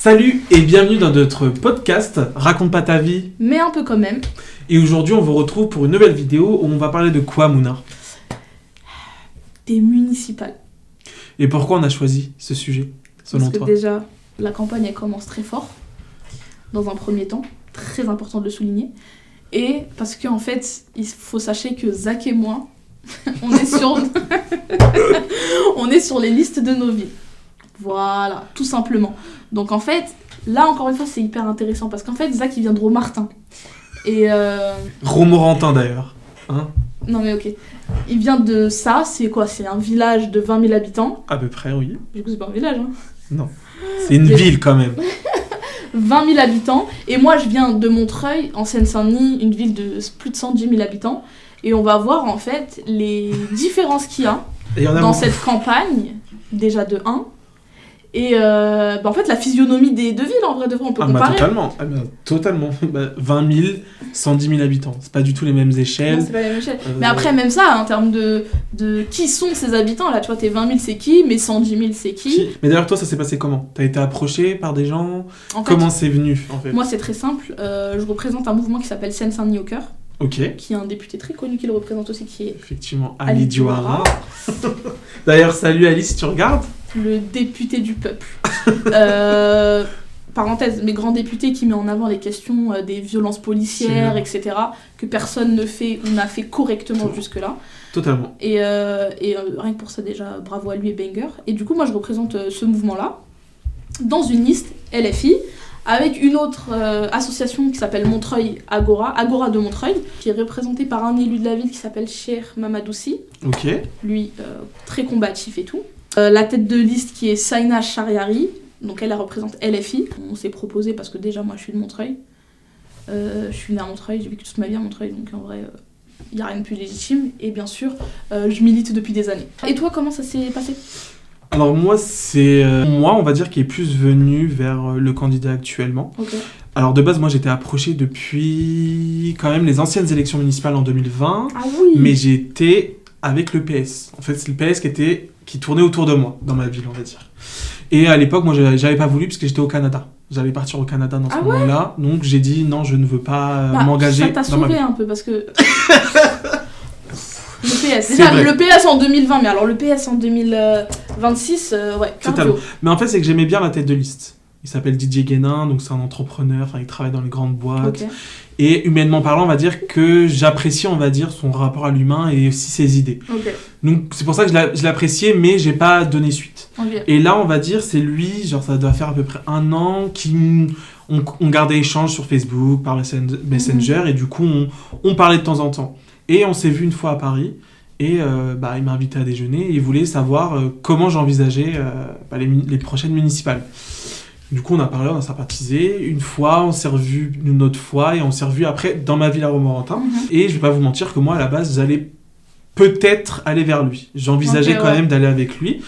Salut et bienvenue dans notre podcast Raconte pas ta vie, mais un peu quand même. Et aujourd'hui on vous retrouve pour une nouvelle vidéo où on va parler de quoi, Mouna? Des municipales. Et pourquoi on a choisi ce sujet, selon toi? Parce que déjà, la campagne elle commence très fort, dans un premier temps, très important de le souligner. Et parce qu'en fait, il faut sachez que Zach et moi, on est sur... on est sur les listes de nos villes. Voilà, tout simplement. Donc en fait, là encore une fois, c'est hyper intéressant parce qu'en fait, Zach il vient de Romartin. Et Romorantin d'ailleurs. Hein? Non mais ok. Il vient de ça, c'est quoi? C'est un village de 20 000 habitants. À peu près, oui. Du coup, c'est pas un village, hein. Non. C'est une ville quand même. 20 000 habitants. Et moi, je viens de Montreuil, en Seine-Saint-Denis, une ville de plus de 110 000 habitants. Et on va voir en fait les différences qu'il y a dans cette campagne, déjà de 1. Et en fait, la physionomie des deux villes, en vrai de vrai, on peut comparer. Totalement. 20 000, 110 000 habitants. C'est pas du tout les mêmes échelles. Non, c'est pas les mêmes échelles. Mais après, même ça, en termes de qui sont ces habitants, là, tu vois, tes 20 000, c'est qui? Mais 110 000, c'est qui? Mais d'ailleurs, toi, ça s'est passé comment? T'as été approché par des gens? Comment c'est venu, en fait? Moi, c'est très simple. Je représente un mouvement qui s'appelle Seine-Saint-Denis au cœur. Ok. Qui est un député très connu qui le représente aussi, qui est... Effectivement, Ali Diouara. D'ailleurs, salut Ali, si tu regardes. Le député du peuple. Parenthèse, mais grand député qui met en avant les questions des violences policières, etc., que personne ne fait ou n'a fait correctement jusque-là. Totalement. Et rien que pour ça, déjà, bravo à lui et banger. Et du coup, moi, je représente ce mouvement-là dans une liste LFI, avec une autre association qui s'appelle Montreuil Agora de Montreuil, qui est représentée par un élu de la ville qui s'appelle Cheikh Mamadoussi. Ok. Lui, très combatif et tout. La tête de liste qui est Saina Shariari, donc elle représente LFI. On s'est proposé parce que déjà moi je suis de Montreuil. Je suis née à Montreuil, j'ai vécu toute ma vie à Montreuil, donc en vrai il n'y a rien de plus légitime. Et bien sûr, je milite depuis des années. Et toi, comment ça s'est passé ? Alors moi, c'est moi, on va dire, qui est plus venu vers le candidat actuellement. Okay. Alors de base, moi j'étais approché depuis quand même les anciennes élections municipales en 2020. Ah oui. Mais j'étais avec le PS. En fait, c'est le PS qui tournait autour de moi, dans ma ville, on va dire. Et à l'époque, moi, j'avais pas voulu parce que j'étais au Canada. J'allais partir au Canada dans ce moment-là. Donc j'ai dit non, je ne veux pas m'engager. Ça t'a sauvé un peu parce que... Le PS. Déjà, le PS en 2020, mais alors le PS en 2026, ouais, totalement. Mais en fait, c'est que j'aimais bien la tête de liste. Il s'appelle Didier Guénin, donc c'est un entrepreneur, il travaille dans les grandes boîtes. Okay. Et humainement parlant, on va dire que j'apprécie, on va dire, son rapport à l'humain et aussi ses idées. Okay. Donc c'est pour ça que je l'appréciais, mais j'ai pas donné suite. Okay. Et là, on va dire, c'est lui, genre ça doit faire à peu près 1 an, on gardait échange sur Facebook, par Messenger, et du coup, on parlait de temps en temps. Et on s'est vu une fois à Paris, et il m'a invité à déjeuner, et il voulait savoir comment j'envisageais les prochaines municipales. Du coup, on a parlé, on a sympathisé. Une fois, on s'est revu une autre fois, et on s'est revu après dans ma ville à Romorantin. Et je vais pas vous mentir que moi, à la base, j'allais peut-être aller vers lui. J'envisageais quand même d'aller avec lui,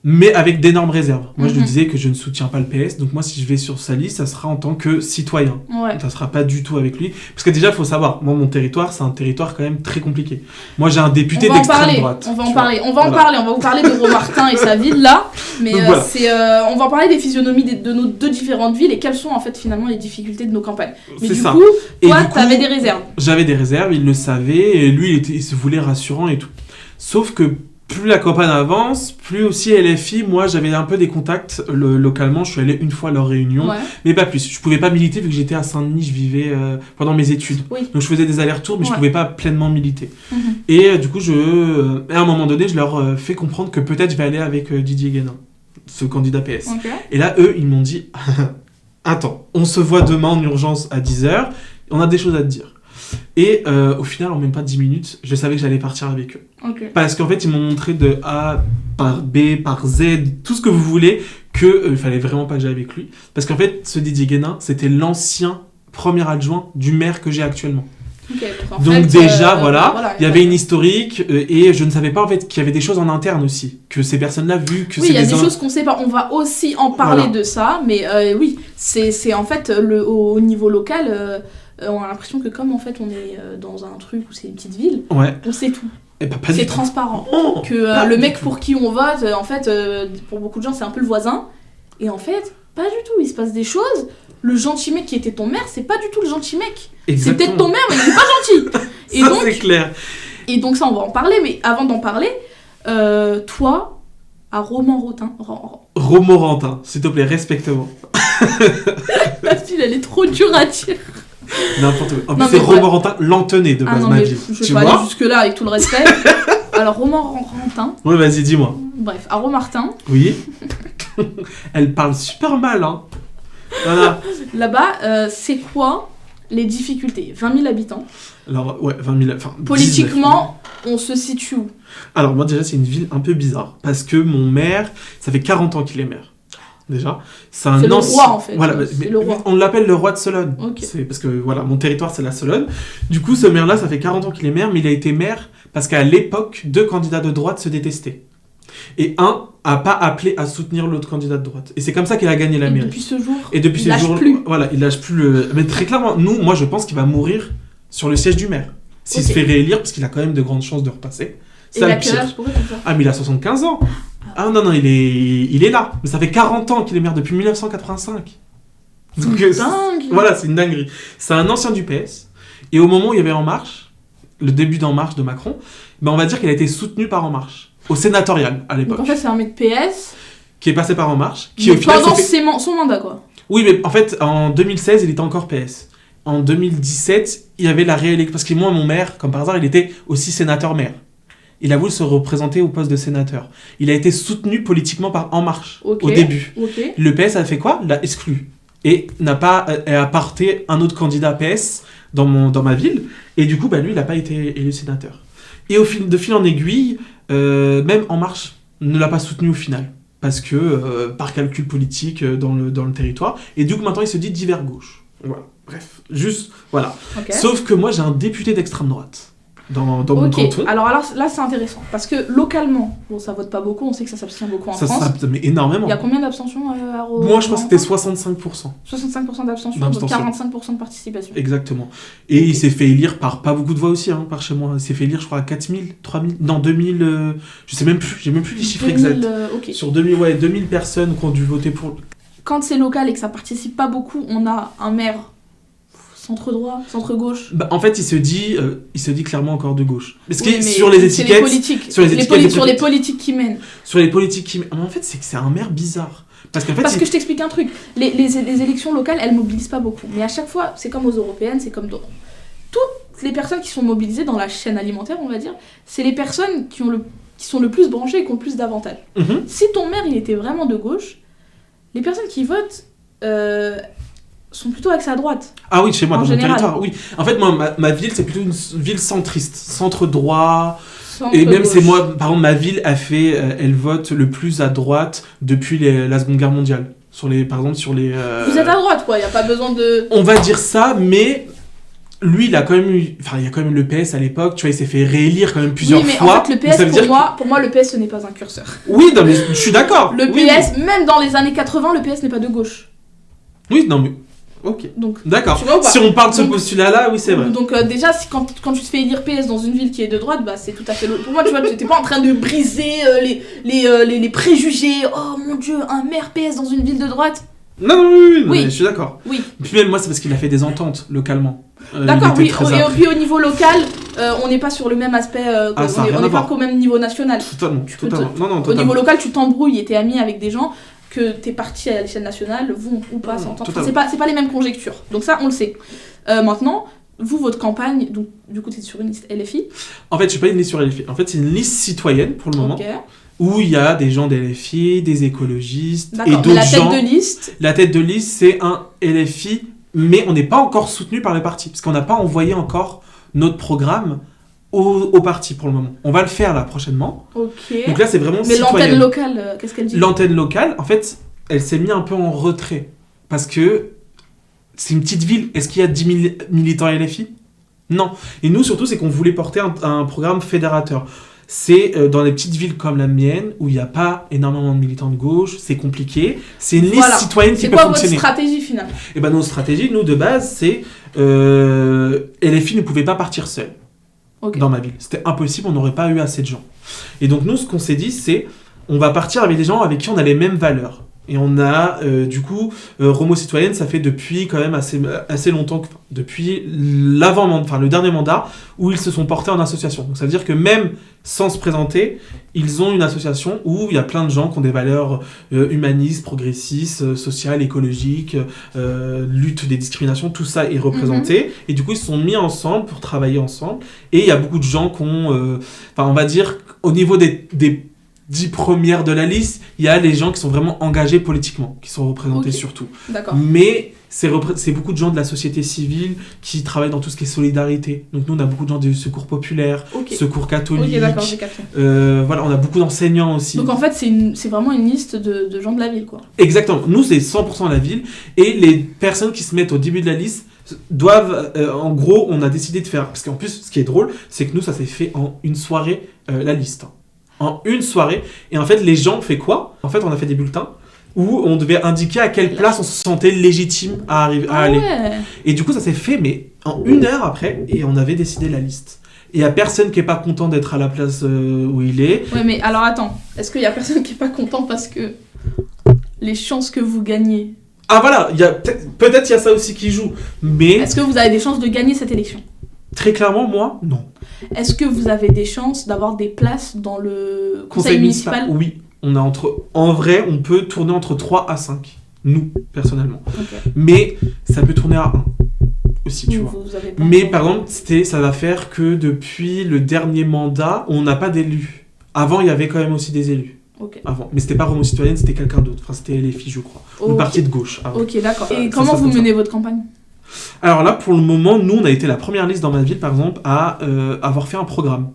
mais avec d'énormes réserves. Moi, je lui disais que je ne soutiens pas le PS, donc moi, si je vais sur sa liste, ça sera en tant que citoyen. Ouais. Ça sera pas du tout avec lui. Parce que déjà, il faut savoir, moi, mon territoire, c'est un territoire quand même très compliqué. Moi, j'ai un député d'extrême droite. On va en parler, on va vous parler de Romartin et sa ville, là. Mais voilà. On va en parler des physionomies de nos deux différentes villes et quelles sont, en fait, finalement, les difficultés de nos campagnes. Mais du coup, toi, t'avais des réserves. J'avais des réserves, il le savait, et lui, il se voulait rassurant et tout. Sauf que plus la campagne avance, plus aussi LFI, moi j'avais un peu des contacts localement, je suis allé une fois à leur réunion, mais pas plus. Je pouvais pas militer vu que j'étais à Saint-Denis, je vivais pendant mes études. Oui. Donc je faisais des allers-retours, mais je pouvais pas pleinement militer. Et du coup, à un moment donné, je leur fais comprendre que peut-être je vais aller avec Didier Guénin, ce candidat PS. Okay. Et là, eux, ils m'ont dit, attends, on se voit demain en urgence à 10h, on a des choses à te dire. Et au final, en même pas 10 minutes, je savais que j'allais partir avec eux. Okay. Parce qu'en fait, ils m'ont montré de A par B, par Z, tout ce que vous voulez, qu'il fallait vraiment pas que j'aille avec lui. Parce qu'en fait, ce Didier Guénin, c'était l'ancien premier adjoint du maire que j'ai actuellement. Okay, donc déjà, il y avait une historique, et je ne savais pas en fait qu'il y avait des choses en interne aussi. Que ces personnes-là, vu que oui, il y a des choses qu'on sait pas. On va aussi en parler de ça, mais oui, c'est en fait, au niveau local... on a l'impression que comme en fait on est dans un truc où c'est une petite ville, on sait tout. C'est transparent. Que le mec pour qui on vote, en fait, pour beaucoup de gens c'est un peu le voisin. Et en fait, Pas du tout, il se passe des choses. Le gentil mec qui était ton maire, c'est pas du tout le gentil mec. Exactement. C'est peut-être ton maire, mais il est pas gentil. Et ça, donc, c'est clair. Et donc ça, on va en parler, mais avant d'en parler, toi, à Romorantin... Romorantin, s'il te plaît, respecte-moi. La fille, elle est trop dure à dire. N'importe quoi. En plus, c'est Romorantin Lanthenay de base, non, ma mais ville. Je vais pas aller jusque-là avec tout le respect. Alors, Romorantin... Ouais, vas-y, dis-moi. Bref, à Romartin... Oui. Elle parle super mal, hein. Voilà. Là-bas, c'est quoi les difficultés ? 20 000 habitants. Alors, ouais, 20 000... Enfin, politiquement, on se situe où ? Alors, moi, déjà, c'est une ville un peu bizarre. Parce que mon maire, ça fait 40 ans qu'il est maire. Déjà. C'est le roi, en fait. Voilà, c'est le roi. On l'appelle le roi de Sologne. Okay. C'est parce que, voilà, mon territoire, c'est la Sologne. Du coup, ce maire-là, ça fait 40 ans qu'il est maire, mais il a été maire parce qu'à l'époque, 2 candidats de droite se détestaient. Et un a pas appelé à soutenir l'autre candidat de droite. Et c'est comme ça qu'il a gagné la mairie. Depuis ce jour, il lâche plus. Voilà, il lâche plus le... Mais très clairement, moi, je pense qu'il va mourir sur le siège du maire. S'il se fait réélire, parce qu'il a quand même de grandes chances de repasser. Et il a quel âge pour ça ? Ah, mais il a 75 ans. Ah non, il est là. Mais ça fait 40 ans qu'il est maire, depuis 1985. Donc, dingue. Voilà, c'est une dinguerie. C'est un ancien du PS. Et au moment où il y avait En Marche, le début d'En Marche de Macron, ben on va dire qu'il a été soutenu par En Marche. Au sénatorial, à l'époque. Donc en fait, c'est un mec PS... qui est passé par En Marche. Qui au final, pendant son mandat, quoi. Oui, mais en fait, en 2016, il était encore PS. En 2017, il y avait la réélection. Parce que moi, mon maire, comme par hasard, il était aussi sénateur-maire. Il a voulu se représenter au poste de sénateur. Il a été soutenu politiquement par En Marche, au début. Le PS a fait quoi ? L'a exclu. Et n'a pas apporté un autre candidat PS dans ma ville. Et du coup, lui, il n'a pas été élu sénateur. Et de fil en aiguille, même En Marche ne l'a pas soutenu au final. Parce que, par calcul politique dans le territoire. Et du coup, maintenant, il se dit divers gauche. Voilà. Bref, juste, voilà. Okay. Sauf que moi, j'ai un député d'extrême droite dans mon canton. Alors là, c'est intéressant. Parce que localement, bon, ça vote pas beaucoup, on sait que ça s'abstient beaucoup en France. Ça mais énormément. Il y a combien d'abstentions à Moi, je crois que c'était 65%. 65% d'abstention, donc 45% de participation. Exactement. Et il s'est fait élire par pas beaucoup de voix aussi, par chez moi. Il s'est fait élire, je crois, à 4000, 3000, non, 2000, je sais même plus, j'ai même plus les chiffres exacts. Sur 2000 personnes qui ont dû voter pour... Quand c'est local et que ça participe pas beaucoup, on a un maire centre-droit, centre-gauche. En fait, il se dit clairement encore de gauche. Parce que sur les étiquettes... Sur les politiques qui mènent. Sur les politiques qui mènent. En fait, c'est un maire bizarre. Parce que je t'explique un truc. Les élections locales, elles mobilisent pas beaucoup. Mais à chaque fois, c'est comme aux européennes, c'est comme d'autres. Toutes les personnes qui sont mobilisées dans la chaîne alimentaire, on va dire, c'est les personnes qui sont le plus branchées et qui ont le plus d'avantages. Mm-hmm. Si ton maire, il était vraiment de gauche, les personnes qui votent... sont plutôt axés à droite. Ah oui, chez moi, dans mon territoire, oui. En fait, moi, ma ville, c'est plutôt une ville centriste, centre-droit. Et même, c'est moi, par exemple, ma ville, elle vote le plus à droite depuis la Seconde Guerre mondiale. Par exemple, sur les... Vous êtes à droite, quoi, il n'y a pas besoin de... On va dire ça, mais... Lui, il y a quand même le PS à l'époque, tu vois, il s'est fait réélire quand même plusieurs fois. En fait, le PS, pour moi, le PS, ce n'est pas un curseur. Oui, non, mais je suis d'accord. Le PS, même dans les années 80, le PS n'est pas de gauche. Oui, non, mais... Ok. Donc, d'accord. Si on parle de ce postulat-là, oui, c'est vrai. Donc, déjà, quand tu te fais élire PS dans une ville qui est de droite, c'est tout à fait... Pour moi, tu vois, tu n'étais pas en train de briser les préjugés. Oh mon Dieu, un maire PS dans une ville de droite. Non, oui. Je suis d'accord. Oui. Puis même moi, c'est parce qu'il a fait des ententes localement. D'accord, oui. Et puis au niveau local, on n'est pas sur le même aspect. On n'est pas qu'au même niveau national. Totalement. Non, au niveau local, tu t'embrouilles et t'es ami avec des gens que tes partis à l'échelle nationale vont ou pas s'entendre. C'est pas les mêmes conjectures. Donc ça, on le sait. Maintenant, vous, votre campagne, donc du coup, tu es sur une liste LFI. En fait, je suis pas une liste sur LFI. En fait, c'est une liste citoyenne pour le moment. Ok. Où il y a des gens des LFI, des écologistes et d'autres gens. La tête de liste, c'est un LFI, mais on n'est pas encore soutenu par les partis, parce qu'on n'a pas envoyé encore notre programme au parti pour le moment. On va le faire là prochainement. Ok. Donc là, c'est vraiment mais citoyenne. L'antenne locale, qu'est-ce qu'elle dit ? L'antenne locale, en fait, elle s'est mise un peu en retrait, parce que c'est une petite ville. Est-ce qu'il y a 10 000 militants LFI ? Non. Et nous, surtout, c'est qu'on voulait porter un programme fédérateur. C'est dans les petites villes comme la mienne, où il n'y a pas énormément de militants de gauche, c'est compliqué. C'est une liste citoyenne qui peut fonctionner. C'est quoi votre stratégie finalement ? Et ben notre stratégie, nous, de base, c'est... LFI ne pouvait pas partir seul dans ma ville. C'était impossible, on n'aurait pas eu assez de gens. Et donc nous, ce qu'on s'est dit, c'est on va partir avec des gens avec qui on a les mêmes valeurs. Et on a, du coup, Romo Citoyenne, ça fait depuis quand même assez longtemps, depuis le dernier mandat, où ils se sont portés en association. Donc ça veut dire que même sans se présenter, ils ont une association où il y a plein de gens qui ont des valeurs humanistes, progressistes, sociales, écologiques, lutte des discriminations, tout ça est représenté. Et du coup, ils se sont mis ensemble pour travailler ensemble. Et il y a beaucoup de gens qui ont, on va dire, au niveau des 10 premières de la liste, il y a les gens qui sont vraiment engagés politiquement, qui sont représentés surtout. D'accord. Mais c'est beaucoup de gens de la société civile qui travaillent dans tout ce qui est solidarité. Donc nous, on a beaucoup de gens du secours populaire, secours catholique. Ok, d'accord, j'ai capté. Voilà, on a beaucoup d'enseignants aussi. Donc en fait, c'est vraiment une liste de gens de la ville, quoi. Exactement. Nous, c'est 100% la ville. Et les personnes qui se mettent au début de la liste doivent... en gros, on a décidé de faire... Parce qu'en plus, ce qui est drôle, c'est que nous, ça s'est fait en une soirée, la liste. En une soirée. Et en fait, les gens fait quoi ? En fait, on a fait des bulletins où on devait indiquer à quelle place on se sentait légitime à aller. Ouais. Et du coup, ça s'est fait, mais en 1 heure après, et on avait décidé la liste. Et il n'y a personne qui n'est pas content d'être à la place où il est. Ouais, mais alors attends, est-ce qu'il y a personne qui n'est pas content parce que les chances que vous gagnez... Ah voilà, peut-être il y a ça aussi qui joue, mais... Est-ce que vous avez des chances de gagner cette élection ? Très clairement, moi, non. Est-ce que vous avez des chances d'avoir des places dans le conseil municipal ? Oui. On a en vrai, on peut tourner entre 3 à 5. Nous, personnellement. Okay. Mais ça peut tourner à 1 aussi, tu vois. Mais par exemple, ça va faire que depuis le dernier mandat, on n'a pas d'élus. Avant, il y avait quand même aussi des élus. Okay. Avant. Mais c'était pas Romo Citoyenne, c'était quelqu'un d'autre. Enfin, c'était LFI, je crois. Une partie de gauche. Avant. Ok, d'accord. Et comment vous menez votre campagne ? Alors là, pour le moment, nous, on a été la première liste dans ma ville, par exemple, à avoir fait un programme.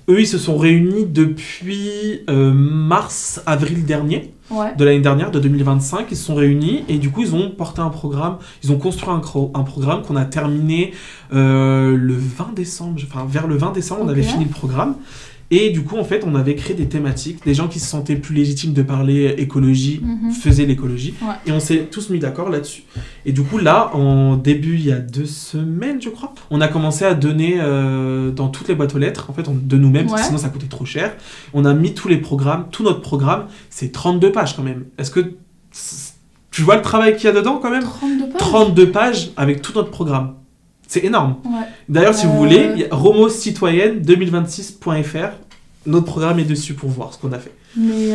Eux, ils se sont réunis depuis mars-avril dernier, de l'année dernière, de 2025. Ils se sont réunis et du coup, ils ont porté un programme. Ils ont construit un programme qu'on a terminé le 20 décembre. Enfin, vers le 20 décembre, on avait fini le programme. Et du coup, en fait, on avait créé des thématiques. Des gens qui se sentaient plus légitimes de parler écologie faisaient l'écologie. Ouais. Et on s'est tous mis d'accord là-dessus. Et du coup, là, en début, il y a 2 semaines, je crois, on a commencé à donner dans toutes les boîtes aux lettres, en fait, de nous-mêmes, parce que sinon ça coûtait trop cher. On a mis tous les programmes, tout notre programme, c'est 32 pages quand même. Est-ce que tu vois le travail qu'il y a dedans quand même ? 32 pages ? 32 pages avec tout notre programme. C'est énorme. Ouais. D'ailleurs, si vous voulez, il y a romocitoyenne2026.fr. Notre programme est dessus pour voir ce qu'on a fait. Mais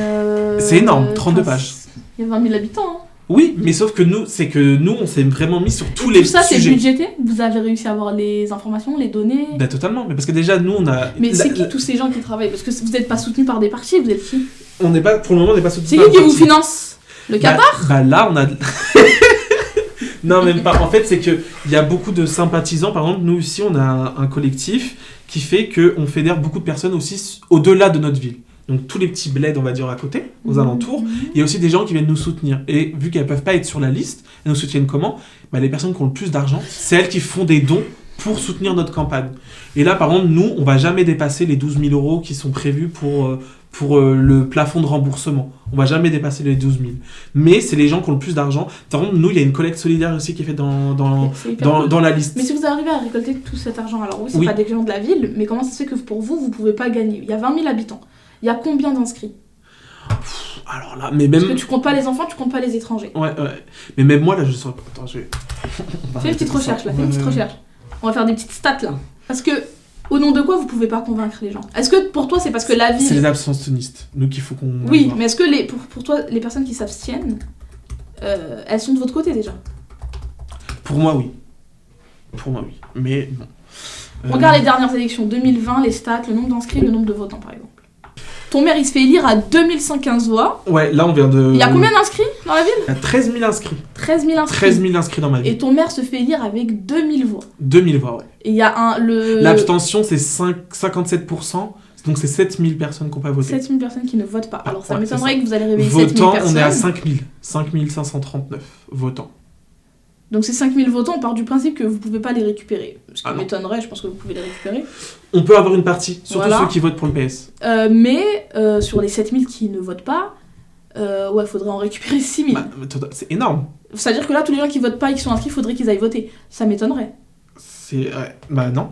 c'est énorme, 32 pages. Il y a 20 000 habitants. Hein. Oui, mais sauf que nous, on s'est vraiment mis sur tous les sujets. Tout ça, c'est budgété ? Vous avez réussi à avoir les informations, les données ? Bah totalement, mais parce que déjà, nous, on a... Mais c'est qui tous ces gens qui travaillent ? Parce que vous n'êtes pas soutenus par des partis, vous êtes qui ? Pour le moment, on n'est pas soutenus par des partis. C'est qui vous finance ? Le Qatar ? Bah là, on a... Non, même pas. En fait, c'est qu'il y a beaucoup de sympathisants. Par exemple, nous, ici, on a un collectif qui fait qu'on fédère beaucoup de personnes aussi au-delà de notre ville. Donc, tous les petits bleds, on va dire, à côté, aux alentours. Il y a aussi des gens qui viennent nous soutenir. Et vu qu'elles ne peuvent pas être sur la liste, elles nous soutiennent comment ? Bah, les personnes qui ont le plus d'argent, c'est elles qui font des dons pour soutenir notre campagne. Et là, par exemple, nous, on ne va jamais dépasser les 12 000 € qui sont prévus pour le plafond de remboursement. On va jamais dépasser les 12 000. Mais c'est les gens qui ont le plus d'argent. Par exemple, nous, il y a une collecte solidaire aussi qui est faite dans la liste. Mais si vous arrivez à récolter tout cet argent, alors oui, c'est pas des gens de la ville, mais comment ça se fait que pour vous, vous pouvez pas gagner ? Il y a 20 000 habitants. Il y a combien d'inscrits ? Alors là, mais même... Parce que tu comptes pas les enfants, tu comptes pas les étrangers. Ouais. Mais même moi, là, je sens... Attends, Fais une petite recherche, là. Fais une petite recherche. On va faire des petites stats, là. Parce que... Au nom de quoi vous pouvez pas convaincre les gens ? Est-ce que pour toi c'est parce que la ville... C'est les abstentionnistes, nous qu'il faut qu'on... Oui, mais est-ce que pour toi les personnes qui s'abstiennent, elles sont de votre côté déjà ? Pour moi oui. Mais bon. Regarde les dernières élections, 2020, les stats, le nombre d'inscrits, le nombre de votants par exemple. Ton maire il se fait élire à 2115 voix. Ouais, là on vient de... Il y a combien d'inscrits dans la ville ? Il y a 13 000 inscrits. 13 000 inscrits. 13 000 inscrits dans ma ville. Et ton maire se fait élire avec 2000 voix. 2000 voix, ouais. Et il y a l'abstention c'est 57%, donc c'est 7000 personnes qui n'ont pas voté. 7000 personnes qui ne votent pas. Alors ça m'étonnerait que vous allez réveiller 7000 personnes. Votants, on est à 5539 votants. Donc ces 5000 votants, on part du principe que vous ne pouvez pas les récupérer. Ce qui m'étonnerait, je pense que vous pouvez les récupérer. On peut avoir une partie, surtout ceux qui votent pour le PS. Mais sur les 7000 qui ne votent pas, il faudrait en récupérer 6000. C'est énorme. C'est-à-dire que là, tous les gens qui votent pas et qui sont inscrits, il faudrait qu'ils aillent voter. Ça m'étonnerait. Non.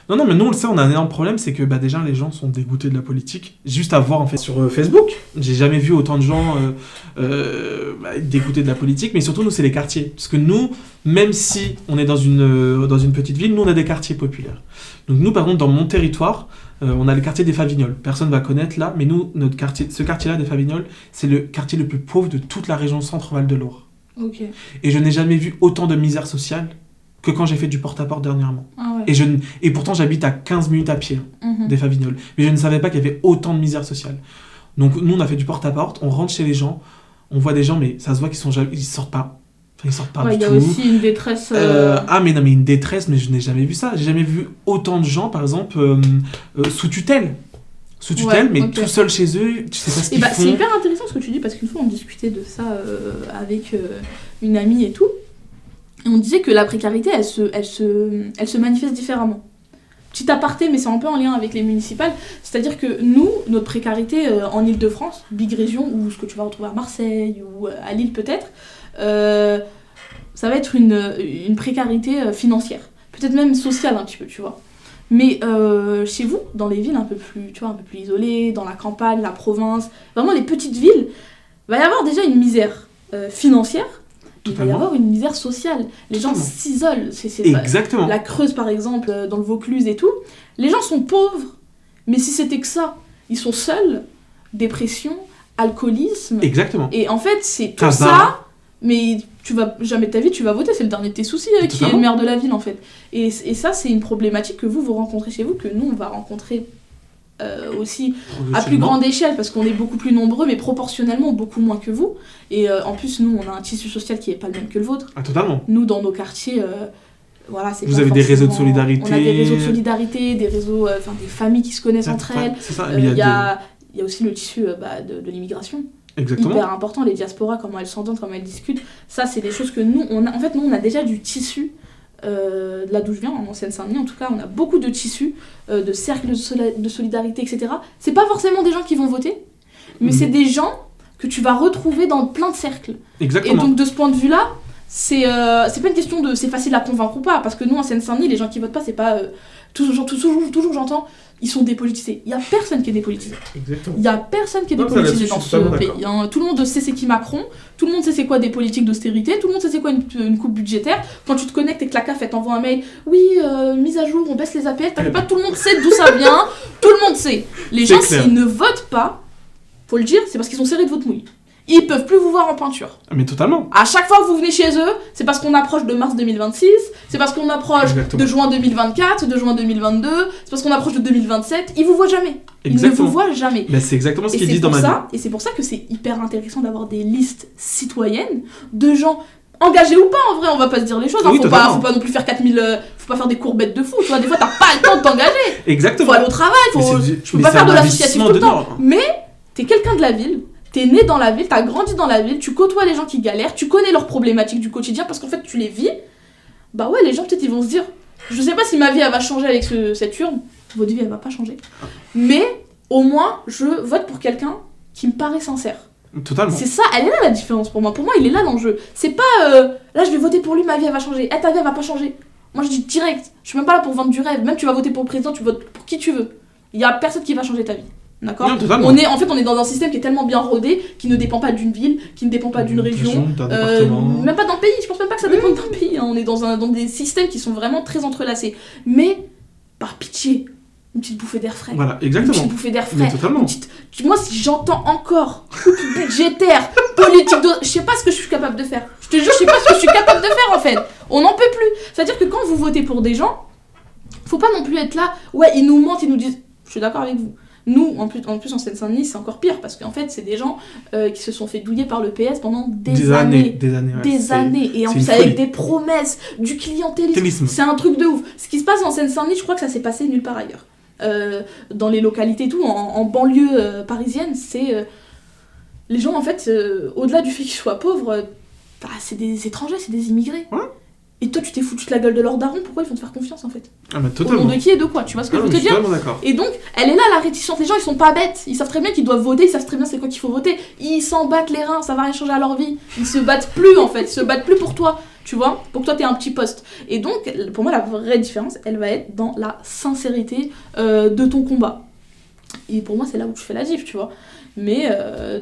Non, mais nous, on le sait, on a un énorme problème, c'est que déjà, les gens sont dégoûtés de la politique. Juste à voir, en fait, sur Facebook, j'ai jamais vu autant de gens dégoûtés de la politique, mais surtout, nous, c'est les quartiers. Parce que nous, même si on est dans une petite ville, nous, on a des quartiers populaires. Donc nous, par contre, dans mon territoire, on a le quartier des Favignoles. Personne ne va connaître là, mais nous, ce quartier-là des Favignoles, c'est le quartier le plus pauvre de toute la région Centre-Val de Loire. Ok. Et je n'ai jamais vu autant de misère sociale que quand j'ai fait du porte-à-porte dernièrement. Ah ouais. Et pourtant, j'habite à 15 minutes à pied des Favignoles. Mais je ne savais pas qu'il y avait autant de misère sociale. Donc, nous, on a fait du porte-à-porte, on rentre chez les gens, on voit des gens, mais ça se voit ils sortent pas. Enfin, ils sortent pas du tout. Il y a aussi une détresse... mais non, mais une détresse, mais je n'ai jamais vu ça. J'ai jamais vu autant de gens, par exemple, sous tutelle. Mais tout seul chez eux, tu sais pas ce qu'ils font. C'est hyper intéressant ce que tu dis, parce qu'une fois, on discutait de ça avec une amie et tout. Et on disait que la précarité, elle se manifeste différemment. Petit aparté, mais c'est un peu en lien avec les municipales. C'est-à-dire que nous, notre précarité en Île-de-France, big région, ou ce que tu vas retrouver à Marseille, ou à Lille peut-être, ça va être une précarité financière. Peut-être même sociale un petit peu, tu vois. Mais chez vous, dans les villes un peu plus isolées, dans la campagne, la province, vraiment les petites villes, il va y avoir déjà une misère financière. Il va y avoir une misère sociale. Les gens s'isolent. Exactement. La Creuse, par exemple, dans le Vaucluse et tout. Les gens sont pauvres. Mais si c'était que ça, ils sont seuls. Dépression, alcoolisme. Exactement. Et en fait, c'est tout ça. Mais jamais de ta vie, tu vas voter. C'est le dernier de tes soucis qui est le maire de la ville, en fait. Et ça, c'est une problématique que vous rencontrez chez vous, que nous, on va rencontrer aussi à plus grande échelle, parce qu'on est beaucoup plus nombreux, mais proportionnellement beaucoup moins que vous. Et en plus, nous, on a un tissu social qui n'est pas le même que le vôtre. Ah, totalement. Nous, dans nos quartiers, c'est vous avez des réseaux de solidarité. On a des réseaux de solidarité, des réseaux, des familles qui se connaissent entre elles. C'est ça. Il y a aussi le tissu de l'immigration. Exactement. Hyper important, les diasporas, comment elles s'entendent, comment elles discutent. Ça, c'est des choses que nous, on a déjà du tissu. De là d'où je viens, en Seine-Saint-Denis en tout cas, on a beaucoup de tissus, de cercles de solidarité, etc. C'est pas forcément des gens qui vont voter, mais c'est des gens que tu vas retrouver dans plein de cercles. Exactement. Et donc de ce point de vue-là, c'est pas une question de c'est facile à convaincre ou pas, parce que nous en Seine-Saint-Denis, les gens qui votent pas, c'est pas toujours j'entends, ils sont dépolitisés. Il y a personne qui est dépolitisé. Exactement. Il y a personne qui est dépolitisé dans ce pays. Tout le monde sait c'est qui Macron, tout le monde sait c'est quoi des politiques d'austérité, tout le monde sait c'est quoi une coupe budgétaire. Quand tu te connectes et que la CAF t'envoie un mail, oui, mise à jour, on baisse les APL, t'inquiète pas, tout le monde sait d'où ça vient, tout le monde sait. Les gens, s'ils ne votent pas, faut le dire, c'est parce qu'ils sont serrés de votre mouille. Ils peuvent plus vous voir en peinture. Mais totalement. À chaque fois que vous venez chez eux, c'est parce qu'on approche de mars 2026, c'est parce qu'on approche de juin 2024, de juin 2022, c'est parce qu'on approche de 2027. Ils vous voient jamais. Ils ne vous voient jamais. Mais c'est exactement ce qu'ils disent dans ma vie. Et c'est pour ça que c'est hyper intéressant d'avoir des listes citoyennes de gens engagés ou pas, en vrai, on va pas se dire les choses. Oui, faut pas non plus faire 4000... faut pas faire des courbettes de fou, tu vois. Des fois, t'as pas le temps de t'engager. Exactement. Faut aller au travail, tu peux pas faire de l'associatif tout le temps. Mais t'es quelqu'un de la ville. T'es né dans la ville, t'as grandi dans la ville, tu côtoies les gens qui galèrent, tu connais leurs problématiques du quotidien parce qu'en fait tu les vis. Bah ouais, les gens peut-être ils vont se dire, je sais pas si ma vie elle va changer avec cette urne, votre vie elle va pas changer, mais au moins je vote pour quelqu'un qui me paraît sincère. Totalement. C'est ça, elle est là la différence pour moi. Pour moi il est là l'enjeu. C'est pas là je vais voter pour lui, ma vie elle va changer. Ta vie elle va pas changer. Moi je dis direct, je suis même pas là pour vendre du rêve. Même tu vas voter pour le président, tu votes pour qui tu veux. Il y a personne qui va changer ta vie. D'accord ? On est dans un système qui est tellement bien rodé, qui ne dépend pas d'une ville, qui ne dépend pas d'une région, même pas d'un pays, je pense même pas que ça dépend d'un pays, hein. On est dans des systèmes qui sont vraiment très entrelacés. Mais, par pitié, une petite bouffée d'air frais. Voilà, exactement. Une petite bouffée d'air frais. Totalement. Moi, si j'entends encore budgétaire, politique, je sais pas ce que je suis capable de faire. Je te jure, je sais pas ce que je suis capable de faire en fait. On n'en peut plus. C'est-à-dire que quand vous votez pour des gens, faut pas non plus être là, ouais, ils nous mentent, ils nous disent, je suis d'accord avec vous. Nous, en plus en Seine-Saint-Denis, c'est encore pire parce qu'en fait, c'est des gens qui se sont fait douiller par le PS pendant des années. Des années. Et en plus, avec des promesses, du clientélisme. C'est un truc de ouf. Ce qui se passe en Seine-Saint-Denis, je crois que ça s'est passé nulle part ailleurs. Dans les localités et tout, en banlieue parisienne, c'est... les gens, en fait, au-delà du fait qu'ils soient pauvres, c'est des étrangers, c'est des immigrés. Ouais. Et toi, tu t'es foutu de la gueule de leur daron, pourquoi ils vont te faire confiance en fait ? Ah bah totalement. Au nom de qui et de quoi ? Tu vois ce que je veux te dire ? D'accord. Et donc, elle est là la réticence. Les gens, ils sont pas bêtes. Ils savent très bien qu'ils doivent voter, ils savent très bien c'est quoi qu'il faut voter. Ils s'en battent les reins, ça va rien changer à leur vie. Ils se battent plus en fait, ils se battent plus pour toi. tu vois, pour que toi t'aies un petit poste. Et donc, pour moi, la vraie différence, elle va être dans la sincérité de ton combat. Et pour moi, c'est là où tu fais la diff, tu vois. Mais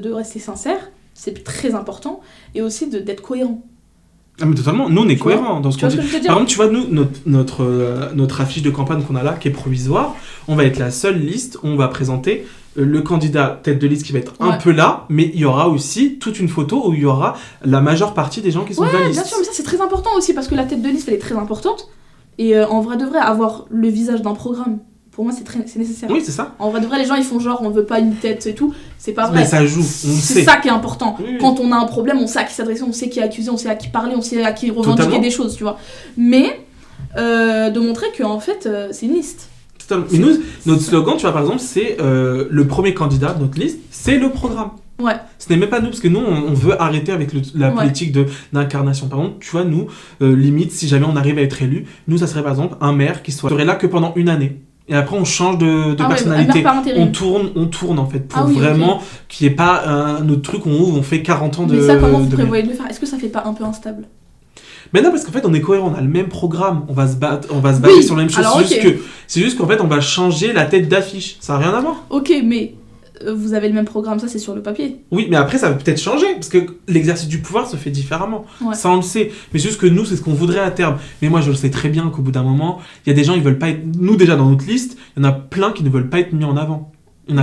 de rester sincère, c'est très important. Et aussi d'être cohérent. Ah mais totalement, nous on est cohérents dans ce qu'on dit. Par exemple, tu vois, nous, notre affiche de campagne qu'on a là, qui est provisoire, on va être la seule liste où on va présenter le candidat tête de liste qui va être un peu là, mais il y aura aussi toute une photo où il y aura la majeure partie des gens qui sont de la liste. Bien sûr, mais ça c'est très important aussi, parce que la tête de liste elle est très importante. Et en vrai de vrai, avoir le visage d'un programme, pour moi c'est nécessaire. Oui, c'est ça. En vrai de vrai, les gens ils font genre on veut pas une tête et tout, c'est pas vrai. Mais ça joue, on sait. C'est ça qui est important. Oui. Quand on a un problème, on sait à qui s'adresser, on sait qui accuser, on sait à qui parler, on sait à qui revendiquer des choses, tu vois. Mais de montrer que en fait c'est une liste. Totalement. Mais nous, notre slogan, tu vois, par exemple, c'est le premier candidat de notre liste, c'est le programme. Ouais. Ce n'est même pas nous, parce que nous, on veut arrêter avec la politique d'incarnation. Par exemple, tu vois, nous, limite, si jamais on arrive à être élu, nous, ça serait par exemple un maire qui serait là que pendant une année. Et après, on change de personnalité. On tourne en fait, pour vraiment qu'il n'y ait pas un autre truc où on fait 40 ans de... Mais ça, comment vous prévoyez de le faire ? Est-ce que ça fait pas un peu instable ? Mais non, parce qu'en fait, on est cohérent, on a le même programme, on va se battre sur la même chose. Alors, c'est juste qu'en fait, on va changer la tête d'affiche. Ça n'a rien à voir. Ok, mais vous avez le même programme, ça c'est sur le papier. Oui, mais après, ça va peut-être changer, parce que l'exercice du pouvoir se fait différemment. Ouais. Ça, on le sait. Mais c'est juste que nous, c'est ce qu'on voudrait à terme. Mais moi, je le sais très bien qu'au bout d'un moment, il y a des gens, ils veulent pas être... Nous, déjà, dans notre liste, il y en a plein qui ne veulent pas être mis en avant. Il y en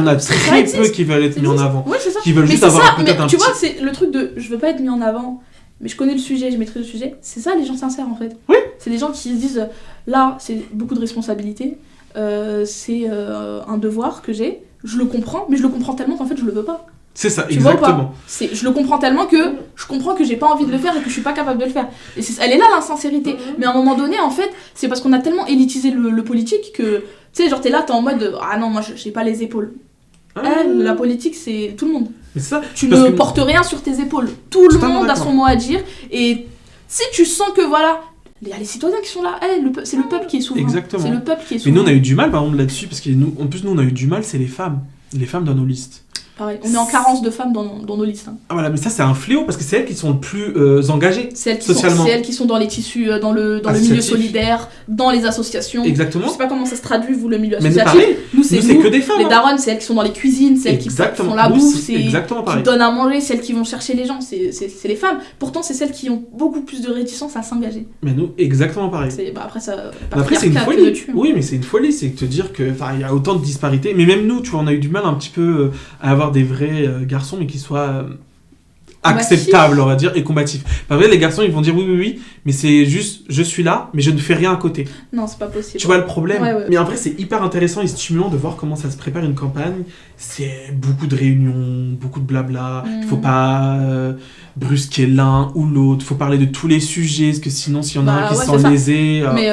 a très peu qui veulent être mis en avant. Oui, c'est ça. Qui veulent juste avoir peut-être un petit... Tu vois, c'est le truc de je veux pas être mis en avant, mais je connais le sujet, je maîtrise le sujet. C'est ça, les gens sincères, en fait. Oui. C'est des gens qui se disent, là, c'est beaucoup de responsabilités, c'est un devoir que j'ai, je le comprends, mais je le comprends tellement qu'en fait, je le veux pas. C'est ça, tu exactement. Je le comprends tellement que je comprends que j'ai pas envie de le faire et que je suis pas capable de le faire. Et elle est là, l'insincérité. Mais à un moment donné, en fait, c'est parce qu'on a tellement élitisé le politique que, tu sais, genre, t'es là, t'es en mode, ah non, moi, j'ai pas les épaules. La politique, c'est tout le monde. Mais ça, tu ne portes rien sur tes épaules. Tout le monde a son mot à dire. Et si tu sens que voilà, il y a les citoyens qui sont là, c'est le peuple qui est souverain. Exactement. C'est le peuple qui est souverain. Mais nous, on a eu du mal, par exemple, là-dessus, parce que en plus, nous, on a eu du mal, c'est les femmes dans nos listes. Pareil, on est en carence de femmes dans nos listes. Hein. Ah voilà, mais ça c'est un fléau parce que c'est elles qui sont le plus engagées socialement. C'est elles qui sont dans les tissus, dans le milieu solidaire, dans les associations. Exactement. Je sais pas comment ça se traduit, vous, le milieu mais associatif. Pareil, nous c'est que des femmes. Les daronnes, c'est elles qui sont dans les cuisines, c'est elles qui font la bouffe, c'est qui donnent à manger, c'est elles qui vont chercher les gens, c'est les femmes. Pourtant, c'est celles qui ont beaucoup plus de réticence à s'engager. Mais nous, exactement pareil. Après, c'est une folie. Oui, mais c'est une folie, c'est de te dire que il y a autant de disparités. Mais même nous, tu vois, on a eu du mal un petit peu à avoir des vrais garçons, mais qui soient acceptables, on va dire, et combatifs. Par vrai, les garçons, ils vont dire oui, mais c'est juste, je suis là, mais je ne fais rien à côté. Non, c'est pas possible. Tu vois le problème. Ouais. Mais en vrai, c'est hyper intéressant et stimulant de voir comment ça se prépare une campagne. C'est beaucoup de réunions, beaucoup de blabla. Il faut pas brusquer l'un ou l'autre. Il faut parler de tous les sujets, parce que sinon, s'il y en a un qui se sent lésé... Mais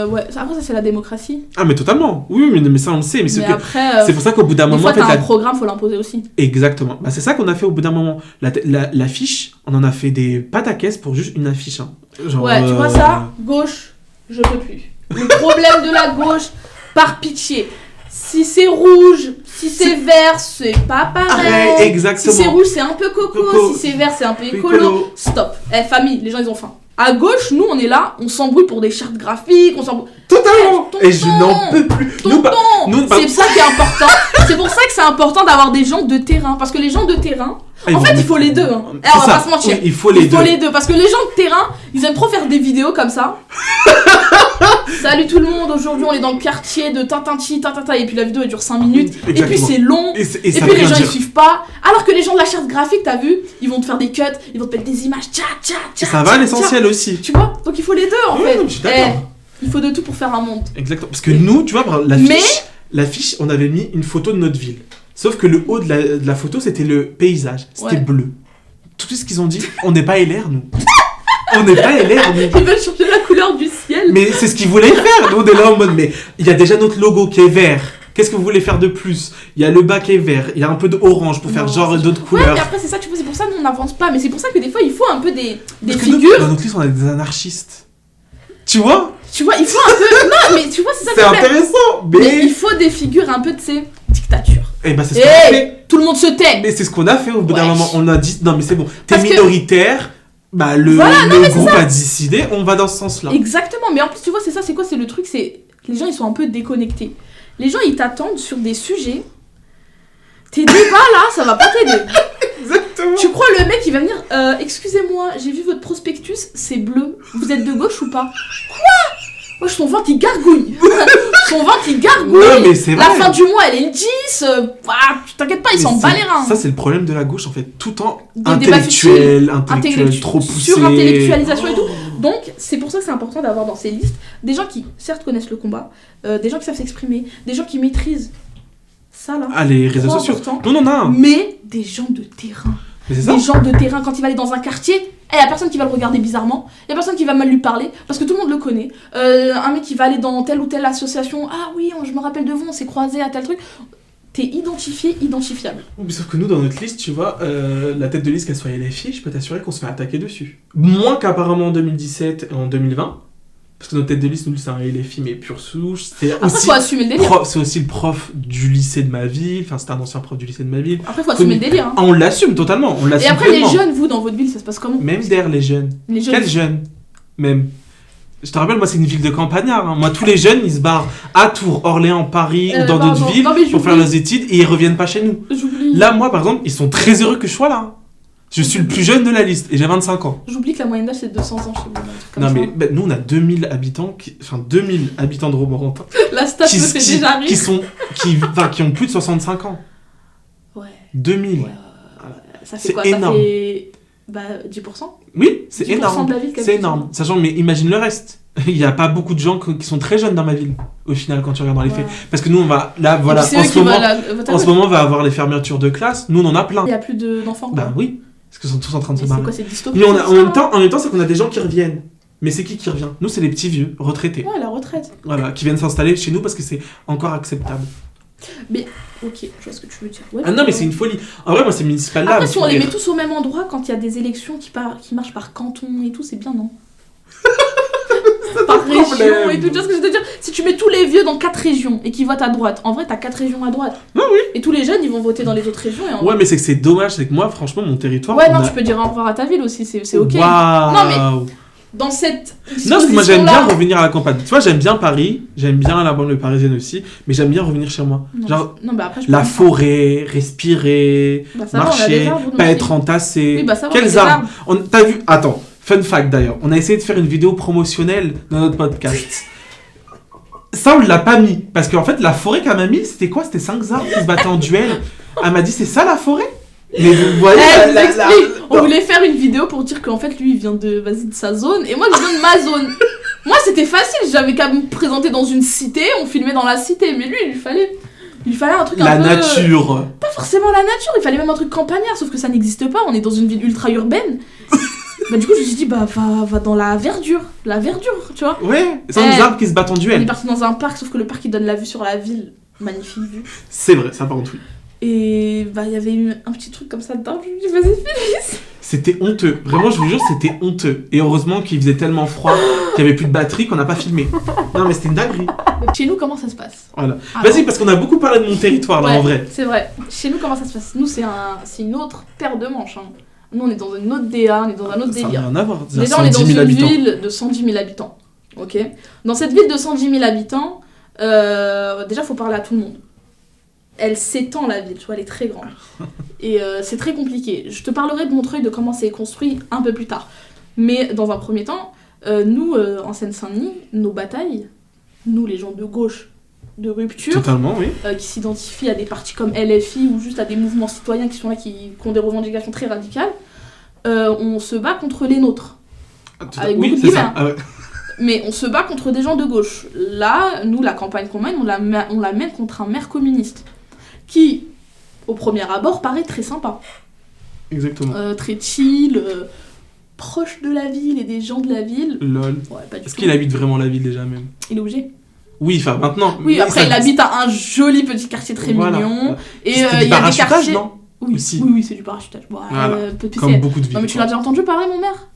ouais, après, ça, c'est la démocratie. Ah, mais totalement. Oui, mais ça, on le sait. Mais c'est après, c'est pour ça qu'au bout d'un moment... Des fois, t'as un programme, faut l'imposer aussi. Exactement. Bah, c'est ça qu'on a fait au bout d'un moment. L'affiche, on en a fait des pataquès pour juste une affiche. Hein. Genre, ouais, tu vois ça, gauche, je peux plus. Le problème de la gauche, par pitié. Si c'est rouge, si c'est vert, c'est pas pareil. Exactement. Si c'est rouge, c'est un peu coco. Si c'est vert, c'est un peu écolo. Stop. Famille, les gens, ils ont faim. À gauche, nous, on est là, on s'embrouille pour des chartes graphiques, on s'embrouille... Totalement. Et je n'en peux plus. C'est ça qui est important. C'est pour ça que c'est important d'avoir des gens de terrain. Parce que les gens de terrain... En fait, il faut les deux. Hein. On va pas se mentir. Oui, il faut les deux. Parce que les gens de terrain, ils aiment trop faire des vidéos comme ça. Salut tout le monde, aujourd'hui on est dans le quartier de Tintinti, et puis la vidéo elle dure 5 minutes. Exactement. Et puis c'est long. Et puis les gens ils suivent pas. Alors que les gens de la charte graphique, t'as vu, ils vont te faire des cuts, ils vont te mettre des images. Ça va l'essentiel aussi. Tu vois. Donc il faut les deux en fait. Non, je suis d'accord. Il faut de tout pour faire un monde. Exactement. Parce que nous, tu vois, l'affiche, on avait mis une photo de notre ville. Sauf que le haut de la photo, c'était le paysage. C'était bleu. Tout ce qu'ils ont dit, on n'est pas LR, nous. On n'est pas LR, nous. Ils veulent changer la couleur du ciel. Mais c'est ce qu'ils voulaient faire. Nous, on est là en mode, mais il y a déjà notre logo qui est vert. Qu'est-ce que vous voulez faire de plus ? Il y a le bas qui est vert, il y a un peu d'orange pour faire genre d'autres couleurs. Ouais, mais après, c'est ça, tu vois, c'est pour ça que nous, on n'avance pas. Mais c'est pour ça que des fois, il faut un peu des figures. Dans notre liste, on a des anarchistes. Tu vois, il faut un peu... Non, mais tu vois, c'est ça. C'est intéressant, mais... il faut des figures un peu de ces dictatures. Eh ben, c'est ce qu'on a fait. Tout le monde se tait. Mais c'est ce qu'on a fait au bout d'un moment. On a dit, non, mais c'est bon. T'es minoritaire, Bah, le groupe a décidé, on va dans ce sens-là. Exactement, mais en plus, tu vois, c'est quoi, c'est le truc, c'est... Les gens, ils sont un peu déconnectés. Les gens, ils t'attendent sur des sujets. Tes débats, là, ça va pas t'aider. Exactement. Tu crois le mec, il va venir, excusez-moi, j'ai vu votre prospectus, c'est bleu. Vous êtes de gauche ou pas? Quoi? Moi, son ventre, il gargouille. Son ventre, il gargouille. Non, mais c'est vrai. La fin du mois, elle est le 10. T'inquiète pas, ils s'en bat les reins. Ça, c'est le problème de la gauche, en fait. Tout le temps Des intellectuel, trop poussé. Surintellectualisation et tout. Donc, c'est pour ça que c'est important d'avoir dans ces listes des gens qui, certes, connaissent le combat, des gens qui savent s'exprimer, des gens qui maîtrisent ça, là. Ah, les réseaux sociaux. Non, non, non. Mais des gens de terrain. Mais c'est ça. Des gens de terrain, quand il va aller dans un quartier, il y a personne qui va le regarder bizarrement, il y a personne qui va mal lui parler, parce que tout le monde le connaît. Un mec qui va aller dans telle ou telle association, ah oui, je me rappelle de vous, on s'est croisés à tel truc. T'es identifiable. Mais sauf que nous, dans notre liste, tu vois, la tête de liste, qu'elle soit LFI, je peux t'assurer qu'on se fait attaquer dessus. Moins qu'apparemment en 2017 et en 2020. Parce que notre tête de liste, nous, c'est un LFI, mais pure souche. Après, faut assumer le délire. C'est aussi le prof du lycée de ma ville. Enfin, c'était un ancien prof du lycée de ma ville. Après, faut assumer le délire. Hein. Ah, on l'assume totalement. On l'assume et après, pleinement. Les jeunes, vous, dans votre ville, ça se passe comment? Même d'air, les jeunes. Quels jeunes? Même. Je te rappelle, moi, c'est une ville de campagnard. Hein. Moi, tous les jeunes, ils se barrent à Tours, Orléans, Paris ou dans d'autres villes pour faire leurs études et ils reviennent pas chez nous. J'oublie. Là, moi, par exemple, ils sont très heureux que je sois là. Je suis le plus jeune de la liste et j'ai 25 ans. J'oublie que la moyenne d'âge c'est 200 ans chez vous. Non mais bah, nous on a 2000 habitants, 2000 habitants de Romorantin. La stat me fait déjà rire. Qui ont plus de 65 ans. Ouais. 2000. Ouais. Ça fait quoi? Énorme. Ça fait 10%. Oui, c'est 10% énorme. De la ville, c'est énorme. Sachant, mais imagine le reste. Il n'y a pas beaucoup de gens qui sont très jeunes dans ma ville, au final, quand tu regardes dans les faits. Parce que nous, on va. Là, voilà, en ce moment, on va avoir les fermetures de classe. Nous, on en a plein. Il n'y a plus d'enfants. Bah oui. Parce qu'ils sont tous en train de se barrer. C'est quoi, c'est dystopique? Mais en même temps, c'est qu'on a des gens qui reviennent. Mais c'est qui revient? Nous, c'est les petits vieux, retraités. Ouais, la retraite. Voilà, qui viennent s'installer chez nous parce que c'est encore acceptable. Mais, ok, je vois ce que tu veux dire. Ouais, non, mais c'est une folie. En vrai, moi, c'est municipal là. Après, si on les met tous au même endroit, quand il y a des élections qui marchent par canton et tout, c'est bien, non? Par région et tout, tu vois ce que je veux dire? Si tu mets tous les vieux dans 4 régions et qu'ils votent à droite, en vrai t'as 4 régions à droite. Non, oui. Et tous les jeunes ils vont voter dans les autres régions. Et ouais, mais c'est que c'est dommage, c'est que moi franchement mon territoire. Ouais, non, tu peux dire au revoir à ta ville aussi, c'est ok. Wow. Non, mais dans cette. Non, parce que moi j'aime bien revenir à la campagne. Tu vois, j'aime bien Paris, j'aime bien la banlieue parisienne aussi, mais j'aime bien revenir chez moi. Non, genre, après, la forêt, respirer, marcher, pas être entassé. Oui, ça Quels arbres t'as vu? Attends. Fun fact d'ailleurs, on a essayé de faire une vidéo promotionnelle dans notre podcast. Ça, on l'a pas mis. Parce qu'en fait, la forêt qu'elle m'a mis, c'était quoi? C'était 5 arbres qui se battaient en duel. Elle m'a dit, c'est ça la forêt? Mais vous voyez, on voulait faire une vidéo pour dire qu'en fait, lui, il vient de sa zone. Et moi, je viens de ma zone. Moi, c'était facile. J'avais qu'à me présenter dans une cité. On filmait dans la cité. Mais lui, il lui fallait un truc la un peu... La nature. Pas forcément la nature. Il fallait même un truc campagnard. Sauf que ça n'existe pas. On est dans une ville ultra urbaine. Bah du coup je me suis dit va dans la verdure, tu vois. Ouais, c'est des arbres qui se battent en duel. On est parti dans un parc, sauf que le parc il donne la vue sur la ville, magnifique vue. C'est vrai, ça par contre oui. Et il y avait eu un petit truc comme ça dedans, je me suis dit vas-y Félix. C'était honteux, vraiment je vous jure c'était honteux. Et heureusement qu'il faisait tellement froid qu'il y avait plus de batterie qu'on n'a pas filmé. Non mais c'était une dinguerie. Chez nous comment ça se passe? Voilà. Vas-y parce qu'on a beaucoup parlé de mon territoire là en vrai. C'est vrai. Chez nous comment ça se passe? Nous c'est une autre paire de manches. Hein. Nous, on est dans une autre DA, on est dans un autre délire. Ça n'a rien à voir. Déjà, on est dans une ville de 110 000 habitants. Ok. Dans cette ville de 110 000 habitants, déjà, il faut parler à tout le monde. Elle s'étend, la ville, tu vois, elle est très grande. Et c'est très compliqué. Je te parlerai de Montreuil, de comment c'est construit un peu plus tard. Mais dans un premier temps, nous, en Seine-Saint-Denis, nos batailles, nous, les gens de gauche, de rupture, totalement, oui. Qui s'identifient à des partis comme LFI ou juste à des mouvements citoyens qui sont là, qui ont des revendications très radicales, on se bat contre les nôtres. Avec beaucoup de guillemets. Mais on se bat contre des gens de gauche. Là, nous, la campagne qu'on mène, on la mène contre un maire communiste qui, au premier abord, paraît très sympa. Exactement. Très chill, proche de la ville et des gens de la ville. Lol. Ouais, pas du Est-ce tout. qu'il habite vraiment la ville déjà même? Il est obligé. Oui, enfin maintenant. Oui, après il habite à un joli petit quartier très mignon. Et il y a des quartiers. Non oui, c'est du parachutage. Bon, voilà. Comme beaucoup de villes. Non, mais tu l'as déjà entendu parler, mon maire?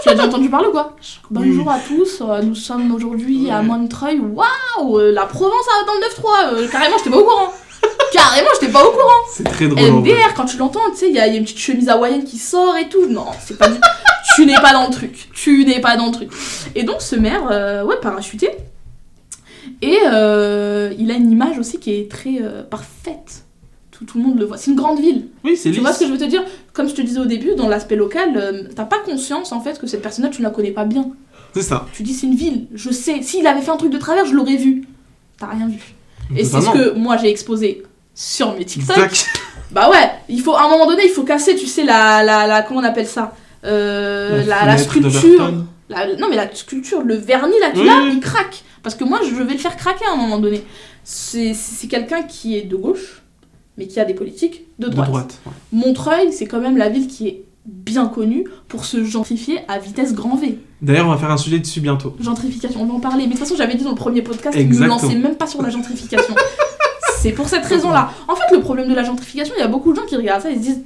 Tu l'as déjà entendu parler ou quoi? Bonjour à tous, nous sommes aujourd'hui à Montreuil. Waouh, la Provence dans le 9-3. Carrément, j'étais pas au courant. C'est très drôle. MDR, quand tu l'entends, tu sais, il y a une petite chemise hawaïenne qui sort et tout. Non, c'est pas du. tu n'es pas dans le truc. Tu n'es pas dans le truc. Et donc, ce maire, parachuté. Et il a une image aussi qui est très parfaite. Tout le monde le voit. C'est une grande ville. Oui, c'est lisse. Tu vois ce que je veux te dire ? Comme je te disais au début, dans l'aspect local, t'as pas conscience en fait que cette personne-là, tu ne la connais pas bien. C'est ça. Tu dis c'est une ville, je sais. S'il avait fait un truc de travers, je l'aurais vu. T'as rien vu. Et Totalement. c'est ce que moi j'ai exposé sur mes TikTok. Zac. Bah ouais, à un moment donné, il faut casser, tu sais, la comment on appelle ça la sculpture. Non mais la sculpture, le vernis là, il craque. Parce que moi, je vais le faire craquer à un moment donné. C'est quelqu'un qui est de gauche, mais qui a des politiques de droite. Ouais. Montreuil, c'est quand même la ville qui est bien connue pour se gentrifier à vitesse grand V. D'ailleurs, on va faire un sujet dessus bientôt. Gentrification, on va en parler. Mais de toute façon, j'avais dit dans le premier podcast, Exactement. ne me lancez même pas sur la gentrification. C'est pour cette raison-là. En fait, le problème de la gentrification, il y a beaucoup de gens qui regardent ça et se disent,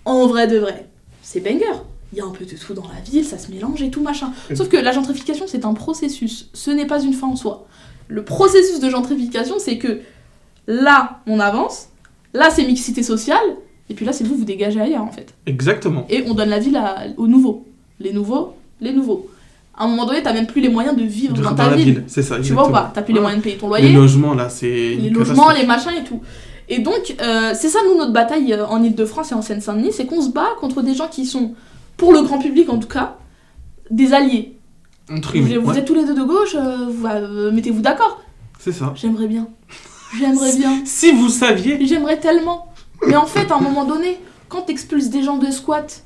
en vrai de vrai, c'est banger. Il y a un peu de tout dans la ville, ça se mélange et tout machin. Sauf que la gentrification, c'est un processus. Ce n'est pas une fin en soi. Le processus de gentrification, c'est que là, on avance. Là, c'est mixité sociale. Et puis là, c'est vous dégagez ailleurs, en fait. Exactement. Et on donne la ville aux nouveaux. Les nouveaux. À un moment donné, t'as même plus les moyens de vivre dans ta ville. C'est ça, tu vois ou pas ? T'as plus les moyens de payer ton loyer. Les logements, là, c'est... Les logements, les machins et tout. Et donc, c'est ça, nous, notre bataille en Ile-de-France et en Seine-Saint-Denis, c'est qu'on se bat contre des gens qui sont, pour le grand public en tout cas, des alliés. Vous êtes tous les deux de gauche, mettez-vous d'accord. C'est ça. J'aimerais bien. Si vous saviez. J'aimerais tellement. Mais en fait, à un moment donné, quand t'expulses des gens de squat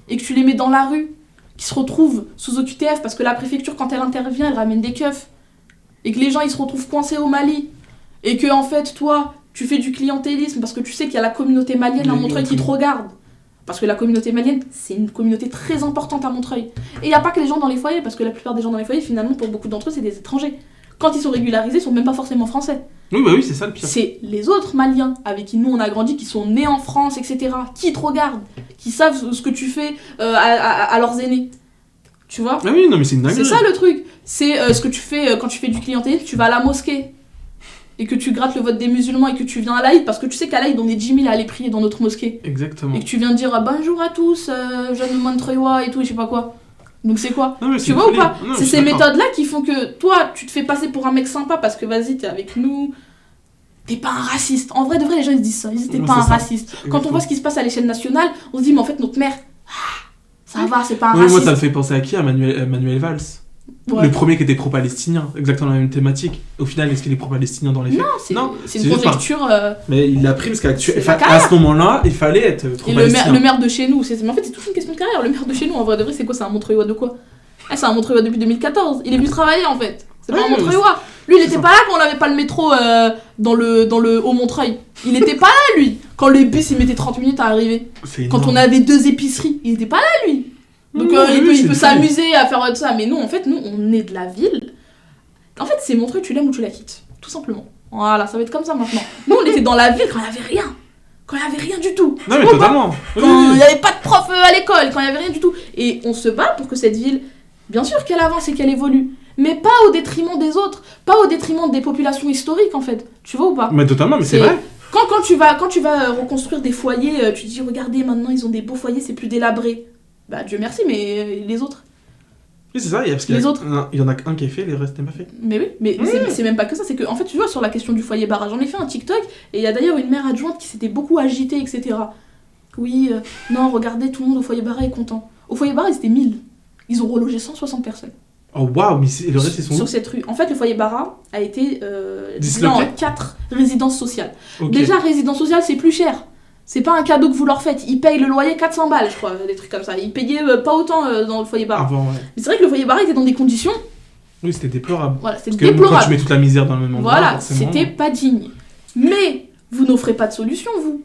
et que tu les mets dans la rue, qui se retrouvent sous OQTF parce que la préfecture, quand elle intervient, elle ramène des keufs, et que les gens ils se retrouvent coincés au Mali, et que en fait, toi, tu fais du clientélisme parce que tu sais qu'il y a la communauté malienne à Montreuil qui te regarde. Parce que la communauté malienne, c'est une communauté très importante à Montreuil. Et il n'y a pas que les gens dans les foyers, parce que la plupart des gens dans les foyers, finalement, pour beaucoup d'entre eux, c'est des étrangers. Quand ils sont régularisés, ils sont même pas forcément français. Oui, c'est ça le pire. C'est les autres Maliens avec qui nous on a grandi, qui sont nés en France, etc., qui te regardent, qui savent ce que tu fais à leurs aînés. Tu vois ? Ah oui, non, mais c'est une dinguerie. C'est ça le truc. C'est ce que tu fais quand tu fais du clientélisme, tu vas à la mosquée et que tu grattes le vote des musulmans et que tu viens à l'Aïd, parce que tu sais qu'à l'Aïd on est 10 000 à aller prier dans notre mosquée. Exactement. Et que tu viens dire bonjour à tous, jeunes Montreuillois et tout, je sais pas quoi. Donc c'est quoi ? Non, tu vois ou pas ? C'est ces méthodes-là qui font que toi, tu te fais passer pour un mec sympa parce que vas-y, t'es avec nous. T'es pas un raciste. En vrai, de vrai, les gens ils se disent ça. Ils disent t'es pas un raciste. Quand on voit ce qui se passe à l'échelle nationale, on se dit mais en fait notre mère, ça va, c'est pas un raciste. Moi ça me fait penser à qui ? À Manuel Valls. Ouais. Le premier qui était pro-palestinien, exactement la même thématique. Au final, est-ce qu'il est pro-palestinien dans les faits ? Non, c'est une conjecture. Mais il l'a pris parce qu'à ce moment-là, il fallait être pro-palestinien. Et le maire de chez nous, mais en fait, c'est toute une question de carrière. Le maire de chez nous, en vrai de vrai, c'est quoi ? C'est un Montreuillois de quoi ? C'est un Montreuillois depuis 2014. Il est venu travailler en fait. C'est pas un Montreuillois. Lui, il était pas là quand on avait pas le métro dans le Haut-Montreuil. Il était pas là, lui. Quand les bus, ils mettaient 30 minutes à arriver. Quand on avait 2 épiceries, il était pas là, lui. Donc il peut s'amuser à faire ça, mais non, en fait, nous, on est de la ville. En fait, c'est Montreuil, tu l'aimes ou tu la quittes, tout simplement. Voilà, ça va être comme ça maintenant. Nous, on était dans la ville quand il y avait rien. Quand il y avait rien du tout. Non, mais totalement. Quand il y avait pas de prof à l'école, quand il y avait rien du tout. Et on se bat pour que cette ville, bien sûr qu'elle avance et qu'elle évolue, mais pas au détriment des autres, pas au détriment des populations historiques, en fait. Tu vois ou pas ? Mais totalement, mais c'est vrai. Quand tu vas reconstruire des foyers, tu te dis, regardez, maintenant, ils ont des beaux foyers, c'est plus délabré. Bah Dieu merci, mais les autres. Oui, c'est ça, parce qu'il y en a un qui est fait, les restes n'est pas fait. Mais oui, mais c'est même pas que ça, c'est que, en fait, tu vois, sur la question du foyer barrage, j'en ai fait un TikTok, et il y a d'ailleurs une mère adjointe qui s'était beaucoup agitée, etc. Oui, non, regardez, tout le monde au foyer barrage est content. Au foyer barrage, ils étaient 1000. Ils ont relogé 160 personnes. Oh waouh, mais le reste, ils sont sur cette rue. En fait, le foyer Bara a été divisé en 4 résidences sociales. Okay. Déjà, résidence sociale, c'est plus cher. C'est pas un cadeau que vous leur faites. Ils payent le loyer 400 balles, je crois, des trucs comme ça. Ils payaient pas autant dans le foyer Bara. Avant, ouais. Mais c'est vrai que le foyer Bara était dans des conditions... Oui, c'était déplorable. Voilà, c'était déplorable. Quand tu mets toute la misère dans le même endroit, voilà, c'était pas digne. Mais vous n'offrez pas de solution, vous,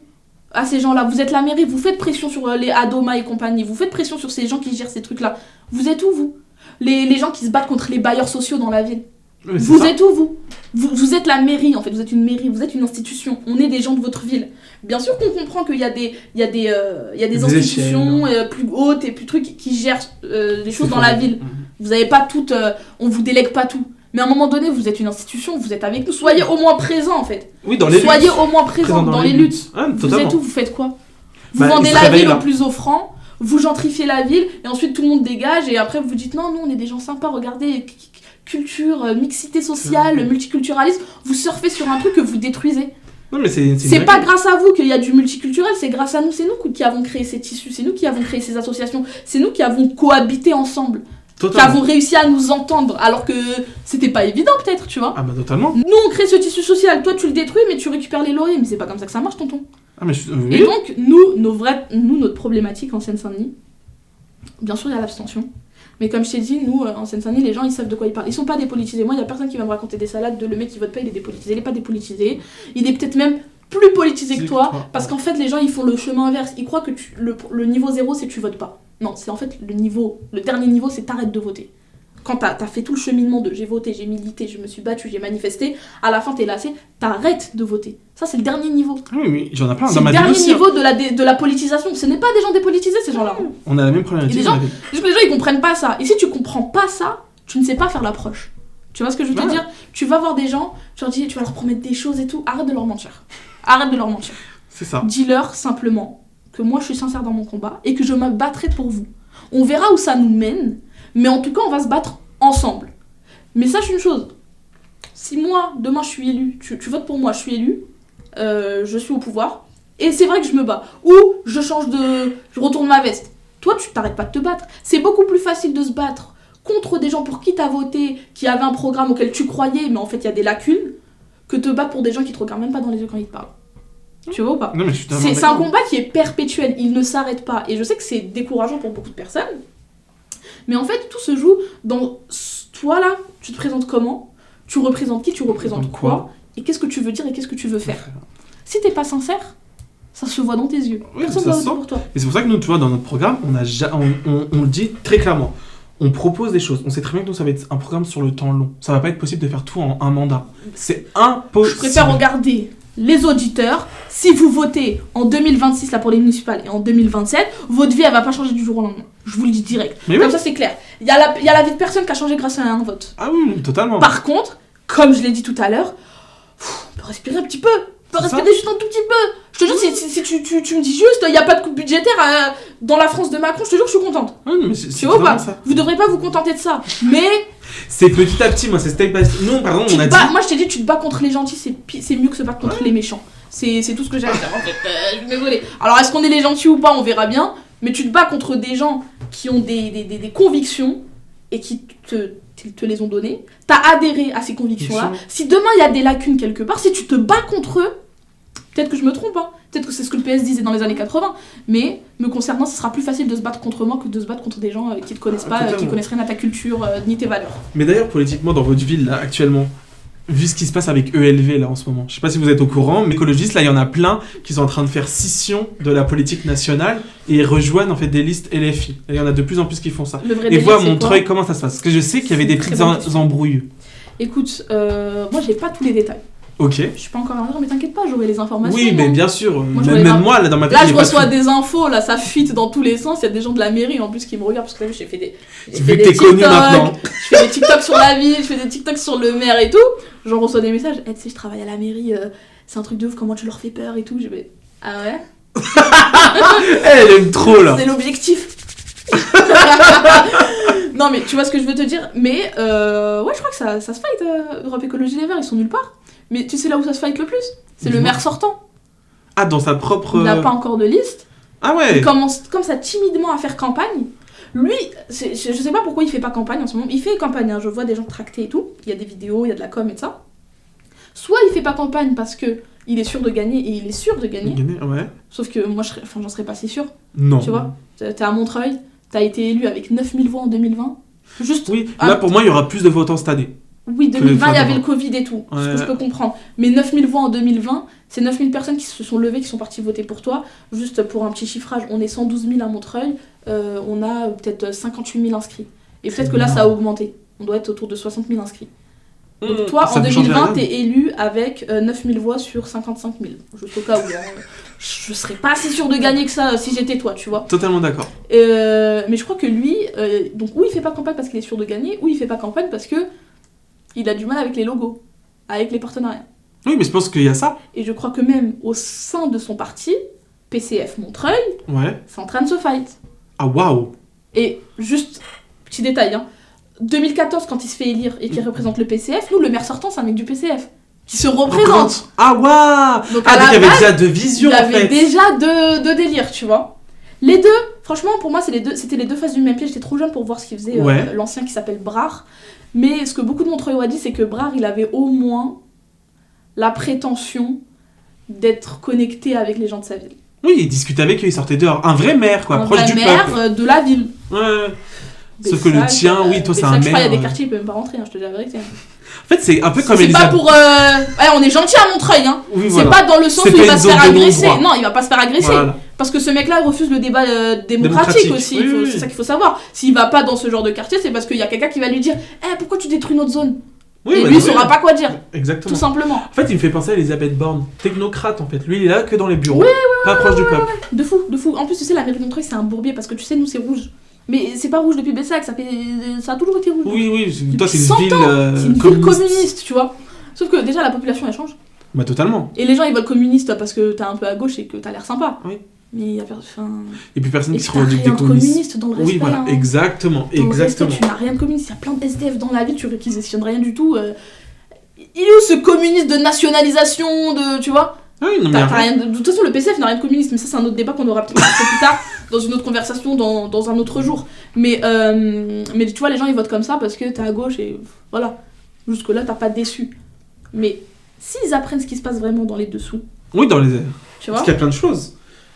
à ces gens-là. Vous êtes la mairie, vous faites pression sur les Adoma et compagnie. Vous faites pression sur ces gens qui gèrent ces trucs-là. Vous êtes où, vous ? Les gens qui se battent contre les bailleurs sociaux dans la ville. Vous êtes où, vous êtes la mairie, en fait. Vous êtes une mairie, vous êtes une institution. On est des gens de votre ville. Bien sûr qu'on comprend qu'il y a des institutions plus hautes et plus trucs qui gèrent des choses dans la ville. Vous n'avez pas toutes... on vous délègue pas tout. Mais à un moment donné, vous êtes une institution, vous êtes avec nous. Soyez au moins présents, en fait. Oui, dans les luttes. Soyez au moins présents dans les luttes. Ah, vous êtes où, vous faites quoi ? Vous vendez la ville au plus offrant. vous gentrifiez la ville, et ensuite tout le monde dégage, et après vous dites non, on est des gens sympas, regardez, culture, mixité sociale, multiculturalisme, vous surfez sur un truc que vous détruisez. Non, mais c'est pas grâce à vous qu'il y a du multiculturel, c'est grâce à nous, c'est nous qui avons créé ces tissus, c'est nous qui avons créé ces associations, c'est nous qui avons cohabité ensemble. Totalement. Qui avons réussi à nous entendre, alors que c'était pas évident peut-être, tu vois. Ah bah totalement. Nous on crée ce tissu social, toi tu le détruis mais tu récupères les lauriers, mais c'est pas comme ça que ça marche, tonton. Ah mais oui. Et donc notre problématique en Seine-Saint-Denis, bien sûr il y a l'abstention, mais comme je t'ai dit, nous en Seine-Saint-Denis les gens ils savent de quoi ils parlent, ils sont pas dépolitisés. Moi il y a personne qui va me raconter des salades de le mec qui vote pas il est dépolitisé, il est pas dépolitisé, il est peut-être même plus politisé que toi, parce qu'en fait les gens ils font le chemin inverse, ils croient que le niveau 0 c'est tu votes pas. Non, c'est en fait le dernier niveau c'est t'arrêtes de voter. Quand t'as fait tout le cheminement de j'ai voté, j'ai milité, je me suis battu, j'ai manifesté, à la fin t'es lassé, t'arrêtes de voter. Ça c'est le dernier niveau. Oui, j'en ai plein dans ma vie. C'est le dernier niveau de la politisation. Ce n'est pas des gens dépolitisés ces gens-là. On a la même problématique. Les gens ils comprennent pas ça. Et si tu comprends pas ça, tu ne sais pas faire l'approche. Tu vois ce que je veux te dire ? Tu vas voir des gens, tu vas leur promettre des choses et tout, arrête de leur mentir. Arrête de leur mentir. C'est ça. Dis-leur simplement que moi je suis sincère dans mon combat et que je me battrai pour vous. On verra où ça nous mène, mais en tout cas on va se battre ensemble. Mais sache une chose, si moi demain je suis élu, tu votes pour moi, je suis élu, je suis au pouvoir, et c'est vrai que je me bats, ou je retourne ma veste, toi tu t'arrêtes pas de te battre. C'est beaucoup plus facile de se battre contre des gens pour qui t'as voté, qui avaient un programme auquel tu croyais, mais en fait il y a des lacunes, que te battre pour des gens qui te regardent même pas dans les yeux quand ils te parlent. Tu vois ou pas ? Non, mais c'est un combat qui est perpétuel, il ne s'arrête pas. Et je sais que c'est décourageant pour beaucoup de personnes. Mais en fait, tout se joue dans... Toi là, tu te présentes comment ? Tu représentes qui ? Tu représentes quoi ? Et qu'est-ce que tu veux dire et qu'est-ce que tu veux faire ? Si t'es pas sincère, ça se voit dans tes yeux. Personne ne va voter pour toi. Et c'est pour ça que nous, tu vois, dans notre programme, on le dit très clairement. On propose des choses. On sait très bien que nous, ça va être un programme sur le temps long. Ça va pas être possible de faire tout en un mandat. C'est impossible. Je préfère regarder les auditeurs. Si vous votez en 2026 là pour les municipales et en 2027, votre vie elle va pas changer du jour au lendemain. Je vous le dis direct. Mais comme ça c'est clair. Il y a la vie de personne qui a changé grâce à un vote. Ah oui, totalement. Par contre, comme je l'ai dit tout à l'heure, on peut respirer un petit peu. On peut respirer juste un tout petit peu. Je te jure, si tu me dis juste, il n'y a pas de coupe budgétaire dans la France de Macron, je te jure, je suis contente. Oui, mais c'est tu vois pas ça. Vous devrez pas vous contenter de ça. Mais... c'est petit à petit, moi, c'est step by step. Non, pardon, on a dit... Moi, je t'ai dit, tu te bats contre les gentils, c'est mieux que se battre contre les méchants. C'est tout ce que j'ai à dire, en fait. Je vais voler. Alors, est-ce qu'on est les gentils ou pas, on verra bien. Mais tu te bats contre des gens qui ont des convictions et qui te les ont données. T'as adhéré à ces convictions-là. Si demain, il y a des lacunes quelque part, si tu te bats contre eux, peut-être que je me trompe, hein. Peut-être que c'est ce que le PS disait dans les années 80, mais me concernant, ce sera plus facile de se battre contre moi que de se battre contre des gens qui te connaissent pas, qui connaissent rien à ta culture, ni tes valeurs. Mais d'ailleurs, politiquement, dans votre ville, là, actuellement, vu ce qui se passe avec ELV, là, en ce moment, je sais pas si vous êtes au courant, mais écologistes, là, il y en a plein qui sont en train de faire scission de la politique nationale et rejoignent, en fait, des listes LFI. Et il y en a de plus en plus qui font ça. Et vois, Montreuil, comment ça se passe ? Parce que je sais qu'il y avait des petites embrouilles. Écoute, moi, j'ai pas tous les détails. Ok. Je suis pas encore en mais t'inquiète pas, j'aurai les informations. Oui, mais bien sûr. Même moi, là, dans ma tête. Là, je reçois des infos, là, ça fuite dans tous les sens. Il y a des gens de la mairie en plus qui me regardent parce que là, j'ai fait des. Vu que t'es connu maintenant. Je fais des TikTok sur la ville, je fais des TikTok sur le maire et tout. J'en reçois des messages. Tu sais, je travaille à la mairie, c'est un truc de ouf, comment tu leur fais peur et tout. Je vais. Ah ouais. Elle aime trop là. C'est l'objectif. Non, mais tu vois ce que je veux te dire. Mais ouais, je crois que ça se fight. Europe Écologie Les Verts, ils sont nulle part. Mais tu sais là où ça se fight le plus ? C'est le maire sortant. Ah, dans sa propre... Il n'a pas encore de liste. Ah ouais. Il commence comme ça timidement à faire campagne. Lui, je sais pas pourquoi il fait pas campagne en ce moment. Il fait campagne, hein. Je vois des gens tractés et tout. Il y a des vidéos, il y a de la com et tout ça. Soit il fait pas campagne parce que il est sûr de gagner et il est sûr de gagner. Ouais. Sauf que moi, j'en serais pas si sûr. Non. Tu vois, t'es à Montreuil, t'as été élu avec 9000 voix en 2020. Juste... Oui, là pour moi il y aura plus de votants cette année. Oui, 2020, il y avait le Covid et tout, ce que je peux comprendre. Mais 9000 voix en 2020, c'est 9000 personnes qui se sont levées, qui sont parties voter pour toi. Juste pour un petit chiffrage, on est 112 000 à Montreuil, on a peut-être 58 000 inscrits. Et peut-être que là, ça a augmenté. On doit être autour de 60 000 inscrits. Donc toi, en 2020, t'es élu avec 9000 voix sur 55 000. Juste au cas où, je serais pas si sûre de gagner que ça si j'étais toi, tu vois. Totalement d'accord. Mais je crois que lui, donc ou il fait pas campagne parce qu'il est sûr de gagner, ou il fait pas campagne parce que il a du mal avec les logos, avec les partenariats. Oui, mais je pense qu'il y a ça. Et je crois que même au sein de son parti, PCF Montreuil, ouais. c'est en train de se fight. Ah, waouh. Et juste, petit détail, 2014, quand il se fait élire et qu'il représente le PCF, nous, le maire sortant, c'est un mec du PCF. Qui se représente. Ah, waouh. Donc, il y avait déjà deux visions, en fait. Il y avait déjà deux délires, tu vois. Les deux, franchement, pour moi, c'était les deux faces du même pied. J'étais trop jeune pour voir ce qu'il faisait, l'ancien qui s'appelle Brard. Mais ce que beaucoup de Montreuil a dit, c'est que Brard, il avait au moins la prétention d'être connecté avec les gens de sa ville. Oui, il discutait avec eux, il sortait dehors. Un vrai maire, quoi, proche du peuple. Un vrai maire de la ville. Ouais. Sauf que le tien, oui, toi, c'est un maire. Je crois qu'il y a des quartiers, il peut même pas rentrer, je te dis la vérité. En fait, c'est un peu comme Elisabeth. C'est pas pour. on est gentil à Montreuil, hein. Oui, c'est pas dans le sens où il va se faire agresser. Non, il va pas se faire agresser. Voilà. Parce que ce mec-là, il refuse le débat démocratique aussi. Oui. C'est ça qu'il faut savoir. S'il va pas dans ce genre de quartier, c'est parce qu'il y a quelqu'un qui va lui dire pourquoi tu détruis notre zone. Oui, et lui, il saura pas quoi dire. Exactement. Tout simplement. En fait, il me fait penser à Elisabeth Borne, technocrate en fait. Lui, il est là que dans les bureaux, pas proche du peuple. De fou. En plus, tu sais, la mairie de Montreuil, c'est un bourbier parce que tu sais, nous, c'est rouge. Mais c'est pas rouge depuis Bessac, ça a toujours été rouge. Oui, toi, c'est une ville communiste, tu vois. Sauf que déjà, la population, elle change. Bah, totalement. Et les gens, ils votent communiste parce que t'es un peu à gauche et que t'as l'air sympa. Oui. Mais il y a et puis personne qui se revendique des communistes dans le respect. Oui, voilà, exactement. Dans le respect, tu n'as rien de communiste. Il y a plein de SDF dans la ville, tu réquisitionnes rien du tout. Il est où ce communiste de nationalisation, tu vois? Oui, non, mais rien de toute façon, le PCF n'a rien de communiste, mais ça, c'est un autre débat qu'on aura peut-être plus tard, dans une autre conversation, dans un autre jour. Mais tu vois, les gens, ils votent comme ça parce que t'es à gauche et voilà. Jusque-là, t'as pas déçu. Mais s'ils apprennent ce qui se passe vraiment dans les dessous... Oui, dans les airs. Tu vois? Parce qu'il y a plein de choses.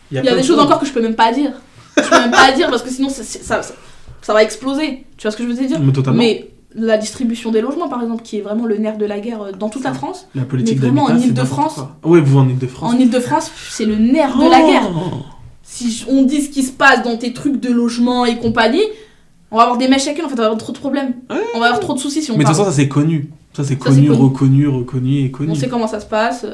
Il y a des choses encore que je peux même pas dire. Je peux même pas dire parce que sinon, ça va exploser. Tu vois ce que je veux te dire? Mais totalement. Mais la distribution des logements, par exemple, qui est vraiment le nerf de la guerre dans toute la France. La politique d'habitat, vraiment en Ile-de-France. Oui, vous en Ile-de-France. En Ile-de-France, c'est le nerf de la guerre. Si on dit ce qui se passe dans tes trucs de logement et compagnie, on va avoir des mèches chacun, en fait, on va avoir trop de problèmes. On va avoir trop de soucis si on Mais de parle. toute façon, ça c'est connu. Ça c'est connu, reconnu et connu. On sait comment ça se passe.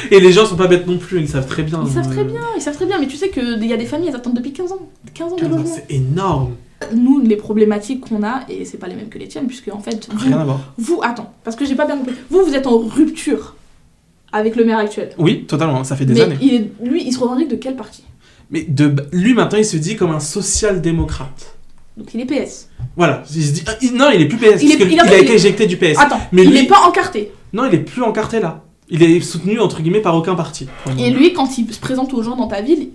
Et les gens sont pas bêtes non plus, ils savent très bien. Ils savent très bien, mais tu sais qu'il y a des familles, elles attendent depuis 15 ans. 15 ans de logement. C'est énorme. Nous, les problématiques qu'on a, et c'est pas les mêmes que les tiennes, puisque en fait, rien à voir. Attends, parce que j'ai pas bien compris. Vous êtes en rupture avec le maire actuel. Oui, totalement, ça fait des années. Lui, il se revendique de quel parti? Mais lui, maintenant, il se dit comme un social-démocrate. Donc il est PS. Voilà, il se dit... non, il est plus PS, il a été éjecté du PS. Attends, mais il est pas encarté. Non, il est plus encarté là. Il est soutenu, entre guillemets, par aucun parti. Et lui, quand il se présente aux gens dans ta ville,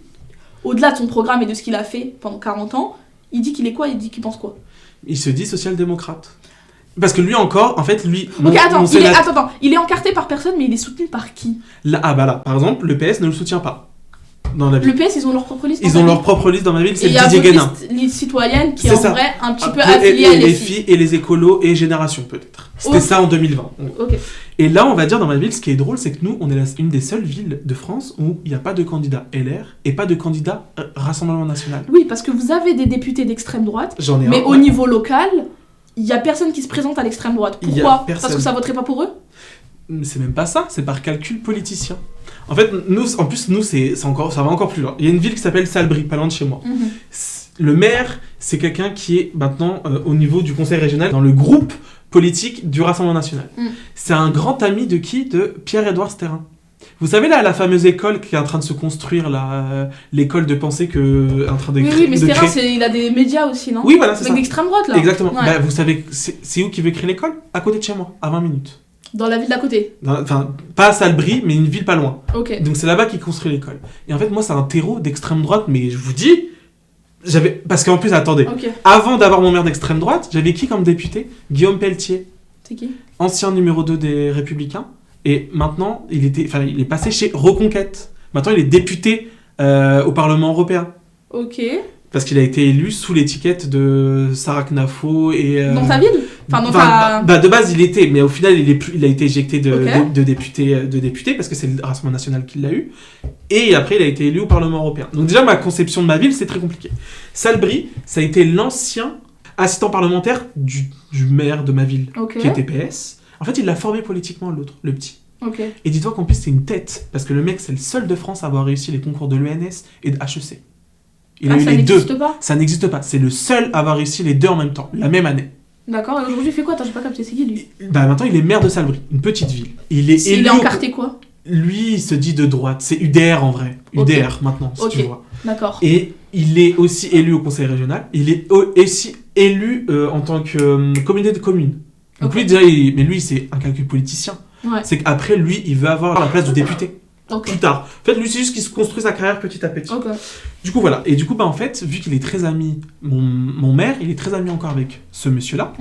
au-delà de son programme et de ce qu'il a fait pendant 40 ans, il dit qu'il est quoi? Il dit qu'il pense quoi? Il se dit social-démocrate. Parce que lui encore, en fait, lui... Attends, il est encarté par personne, mais il est soutenu par qui? Là, par exemple, le PS ne le soutient pas. Dans la ville. Le PS, ils ont leur propre liste. Ils ont leur propre liste dans ma ville, c'est Didier Guénin. Il y a liste citoyenne qui est en vrai un petit peu affiliée à les filles et les écolos et Génération peut-être. C'était ça en 2020. Okay. Et là, on va dire dans ma ville, ce qui est drôle, c'est que nous, on est une des seules villes de France où il n'y a pas de candidat LR et pas de candidat Rassemblement National. Oui, parce que vous avez des députés d'extrême droite, mais au niveau local, il n'y a personne qui se présente à l'extrême droite. Pourquoi? Parce que ça voterait pas pour eux? C'est même pas ça, c'est par calcul politicien. En fait, nous, ça va encore plus loin. Il y a une ville qui s'appelle Salbris, pas loin de chez moi. Le maire, c'est quelqu'un qui est maintenant au niveau du conseil régional dans le groupe politique du Rassemblement National. C'est un grand ami de qui? De Pierre-Édouard Sterrin. Vous savez là, la fameuse école qui est en train de se construire, là, l'école de pensée que en train de créer. Oui, mais Sterrin, il a des médias aussi, non? Oui, voilà, c'est ça. Avec l'extrême droite, là. Exactement. Ouais. Bah, vous savez, c'est où qui veut créer l'école? À côté de chez moi, à 20 minutes. Dans la ville d'à côté? Enfin, pas à Salbris, mais une ville pas loin. Ok. Donc c'est là-bas qu'il construit l'école. Et en fait, moi, c'est un terreau d'extrême droite, mais je vous dis... Parce qu'en plus, attendez, avant d'avoir mon maire d'extrême droite, j'avais qui comme député? Guillaume Pelletier. C'est qui? Ancien numéro 2 des Républicains. Et maintenant, il est passé chez Reconquête. Maintenant, il est député au Parlement européen. Ok. Parce qu'il a été élu sous l'étiquette de Sarah Knafo et... Dans ta ville? De base, il était, mais au final, il a été éjecté de député parce que c'est le Rassemblement National qui l'a eu. Et après, il a été élu au Parlement européen. Donc déjà, ma conception de ma ville, c'est très compliqué. Salbris, ça a été l'ancien assistant parlementaire du maire de ma ville, qui était PS. En fait, il l'a formé politiquement, l'autre, le petit. Et dis-toi qu'en plus, c'est une tête, parce que le mec, c'est le seul de France à avoir réussi les concours de l'ENS et de HEC. Il a eu les deux. Ça n'existe pas. C'est le seul à avoir réussi les deux en même temps, la même année. D'accord, et aujourd'hui il fait quoi? J'ai pas capté, c'est qui lui? Maintenant il est maire de Salbris, une petite ville. Il est encarté quoi? Lui il se dit de droite, c'est UDR en vrai. UDR maintenant, si tu vois. D'accord. Et il est aussi élu au conseil régional, il est aussi élu en tant que communauté de communes. Donc lui, déjà, mais lui, c'est un calcul politicien. Ouais. C'est qu'après, lui, il veut avoir la place de député. Plus tard. En fait, lui, c'est juste qu'il se construit sa carrière petit à petit. Du coup, voilà. Et du coup, bah, en fait, vu qu'il est très ami, mon maire, il est très ami encore avec ce monsieur-là.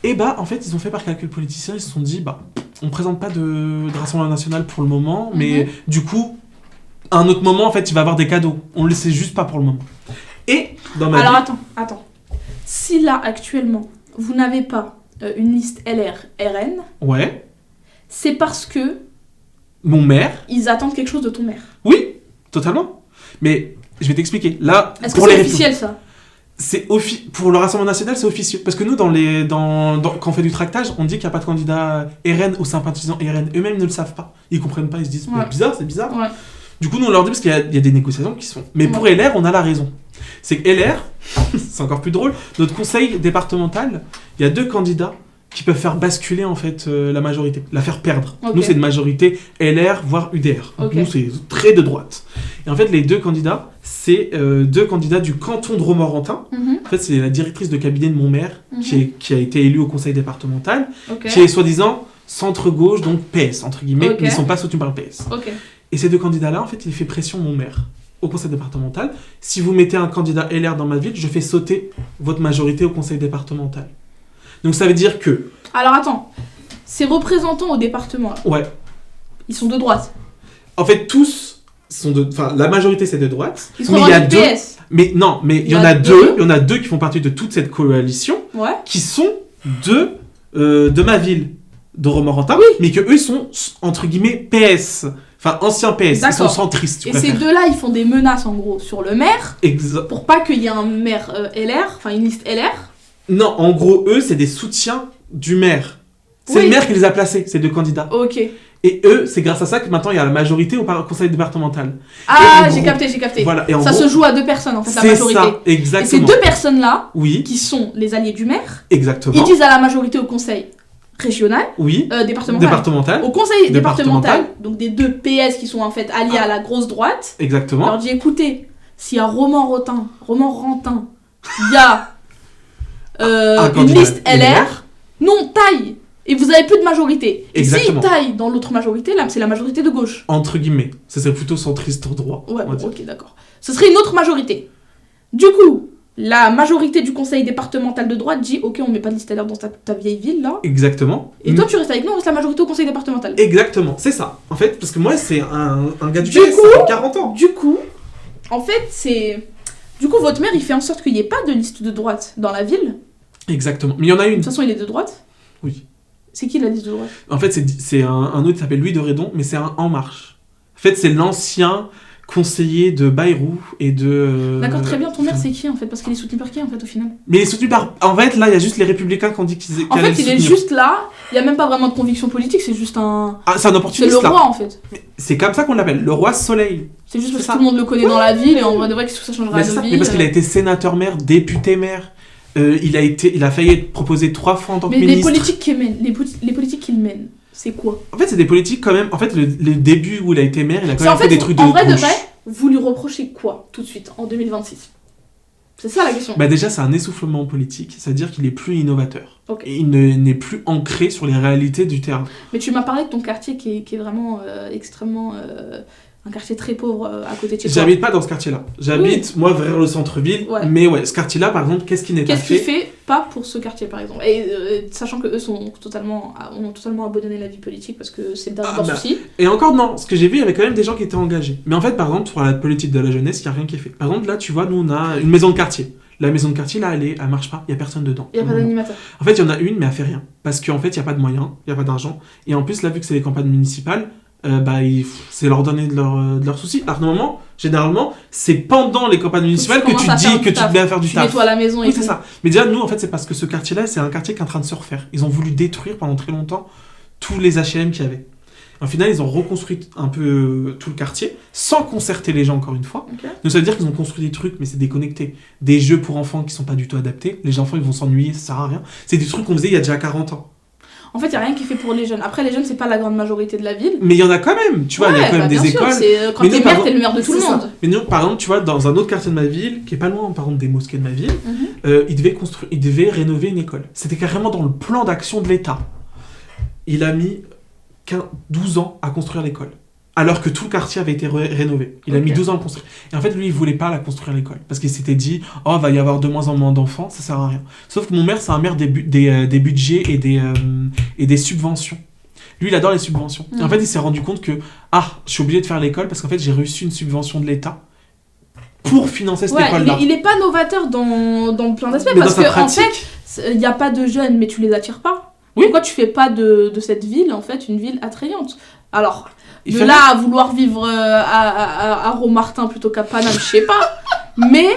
Et bah, en fait, ils ont fait par calcul politicien, ils se sont dit, bah, on présente pas de Rassemblement National pour le moment, mais du coup, à un autre moment, en fait, il va avoir des cadeaux. On le sait juste pas pour le moment. Et, dans ma vie... attends. Si là, actuellement, vous n'avez pas une liste LR-RN, ouais, c'est parce que mon maire, ils attendent quelque chose de ton maire. Oui, totalement. Mais je vais t'expliquer. Là, est-ce que c'est officiel ça ? C'est pour le Rassemblement National, c'est officieux. Parce que nous, quand on fait du tractage, on dit qu'il n'y a pas de candidat RN ou sympathisant RN. Eux-mêmes ne le savent pas. Ils comprennent pas, ils se disent c'est bizarre. Ouais. Du coup, nous, on leur dit parce qu'il y a des négociations qui se font. Mais pour LR, on a la raison. C'est que LR, c'est encore plus drôle, notre conseil départemental, il y a 2 candidats qui peuvent faire basculer en fait la majorité, la faire perdre. Nous, c'est une majorité LR, voire UDR. Donc, nous, c'est très de droite. Et en fait, les 2 candidats, c'est 2 candidats du canton de Romorantin. En fait, c'est la directrice de cabinet de mon maire qui a été élue au conseil départemental, qui est soi-disant centre-gauche, donc PS, entre guillemets, mais ils ne sont pas soutenus par le PS. Et ces 2 candidats-là, en fait, il fait pression mon maire au conseil départemental. Si vous mettez un candidat LR dans ma ville, je fais sauter votre majorité au conseil départemental. Donc ça veut dire que... Alors attends, ces représentants au département, là, ouais, ils sont de droite. En fait, tous sont de... Enfin, la majorité, c'est de droite. Ils sont mais il y a 2... PS. Mais non, mais il y en a 2. Il y en a 2 qui font partie de toute cette coalition, qui sont de ma ville, de Romorantin, mais que eux sont, entre guillemets, PS. Enfin, anciens PS, ils sont centristes. Et ces 2-là, ils font des menaces, en gros, sur le maire, pour pas qu'il y ait un maire LR, enfin une liste LR. Non, en gros, eux, c'est des soutiens du maire. C'est le maire qui les a placés, ces 2 candidats. Et eux, c'est grâce à ça que maintenant, il y a la majorité au conseil départemental. Ah, j'ai capté. Voilà. Et ça se joue à 2 personnes, en fait, la majorité. C'est ça, exactement. Et ces 2 personnes-là, qui sont les alliés du maire, ils disent à la majorité au conseil régional, départemental, au conseil départemental, donc des 2 PS qui sont en fait alliés à la grosse droite. Exactement. On leur dit, écoutez, s'il y a Romorantin, il y a une liste LR, nous on taille et vous avez plus de majorité. Et s'ils taillent dans l'autre majorité, là c'est la majorité de gauche. Entre guillemets, ça serait plutôt centriste droit. Ouais, bon, ok, d'accord. Ce serait une autre majorité. Du coup, la majorité du conseil départemental de droite dit ok, on met pas de liste LR dans ta vieille ville là. Exactement. Et toi tu restes avec nous, on reste la majorité au conseil départemental. Exactement, c'est ça. En fait, parce que moi c'est un gars du PS, ça fait 40 ans. Du coup, en fait c'est... Du coup, votre maire il fait en sorte qu'il n'y ait pas de liste de droite dans la ville. Exactement. Mais il y en a une. De toute façon, il est de droite. Oui. C'est qui la liste de droite ? En fait, c'est un autre qui s'appelle Louis de Redon, mais c'est un En Marche. En fait, c'est l'ancien conseiller de Bayrou et de... D'accord, très bien. Ton maire, c'est qui, en fait ? Parce qu'il est soutenu par qui, en fait, au final ? Mais il est soutenu par... En fait, là, il y a juste les Républicains qui ont dit qu'ils allaient le soutenir. En fait, il est juste là. Il n'y a même pas vraiment de conviction politique, c'est juste un... Ah, c'est un opportuniste, c'est le roi, en fait. Mais c'est comme ça qu'on l'appelle, le roi Soleil. C'est juste parce que tout le monde le connaît dans la ville, et en vrai de vrai, qu'est-ce que ça changera de vie ? Mais parce qu'il a été sénateur-maire, député-maire... il a failli être proposé 3 fois en tant que ministre. Mais les politiques qu'il mène, c'est quoi ? En fait, c'est des politiques quand même. En fait, le début où il a été maire, il a quand même fait des trucs de gauche. En vrai de vrai, vous lui reprochez quoi tout de suite en 2026 ? C'est ça la question. Bah déjà, c'est un essoufflement politique, c'est-à-dire qu'il est plus innovateur. Et il n'est plus ancré sur les réalités du terrain. Mais tu m'as parlé de ton quartier qui est vraiment extrêmement... un quartier très pauvre à côté de chez toi. J'habite pas dans ce quartier-là. J'habite, moi, vers le centre-ville. Ouais. Mais ouais, ce quartier-là, par exemple, qu'est-ce qui n'est pas fait ? Qu'est-ce qu'il fait pas pour ce quartier, par exemple ? Et sachant qu'eux ont totalement abandonné la vie politique parce que c'est le dernier souci. Et encore, non. Ce que j'ai vu, il y avait quand même des gens qui étaient engagés. Mais en fait, par exemple, pour la politique de la jeunesse, il n'y a rien qui est fait. Par exemple, là, tu vois, nous, on a une maison de quartier. La maison de quartier, là, elle marche pas. Il n'y a personne dedans. Il n'y a pas d'animateur. En fait, il y en a une, mais elle fait rien. Parce qu'en fait, il n'y a pas de moyens, il n'y a pas d'argent. Et en plus, là, vu que c'est les campagnes municipales, c'est leur donner de leurs soucis. Alors normalement, généralement, c'est pendant les campagnes municipales que tu dis que tu te mets à faire du taf. Tu nettoies la maison et oui, c'est ça. Mais déjà, nous, en fait, c'est parce que ce quartier-là, c'est un quartier qui est en train de se refaire. Ils ont voulu détruire pendant très longtemps tous les HLM qu'il y avait. Au final, ils ont reconstruit un peu tout le quartier, sans concerter les gens, encore une fois. Okay. Donc ça veut dire qu'ils ont construit des trucs, mais c'est déconnecté. Des jeux pour enfants qui sont pas du tout adaptés. Les enfants, ils vont s'ennuyer, ça sert à rien. C'est des trucs qu'on faisait il y a déjà 40 ans. En fait, il n'y a rien qui est fait pour les jeunes. Après, les jeunes, c'est pas la grande majorité de la ville. Mais il y en a quand même, tu vois, il y a quand même des écoles. Quand t'es maire, t'es le maire de tout le monde. Mais nous, par exemple, tu vois, dans un autre quartier de ma ville, qui est pas loin, par exemple, des mosquées de ma ville, ils devaient rénover une école. C'était carrément dans le plan d'action de l'État. Il a mis 12 ans à construire l'école. Alors que tout le quartier avait été rénové. Il a mis 12 ans à le construire. Et en fait, lui, il voulait pas la construire l'école. Parce qu'il s'était dit, oh, va y avoir de moins en moins d'enfants, ça sert à rien. Sauf que mon maire, c'est un maire des budgets et des subventions. Lui, il adore les subventions. Et en fait, il s'est rendu compte que, je suis obligé de faire l'école parce qu'en fait, j'ai reçu une subvention de l'État pour financer cette école-là. Il est pas novateur dans plein d'aspects. Parce qu'en fait, il n'y a pas de jeunes, mais tu les attires pas. Oui. Pourquoi tu fais pas de cette ville, en fait, une ville attrayante? Alors... à vouloir vivre à Romartin plutôt qu'à Paname, je sais pas. Mais,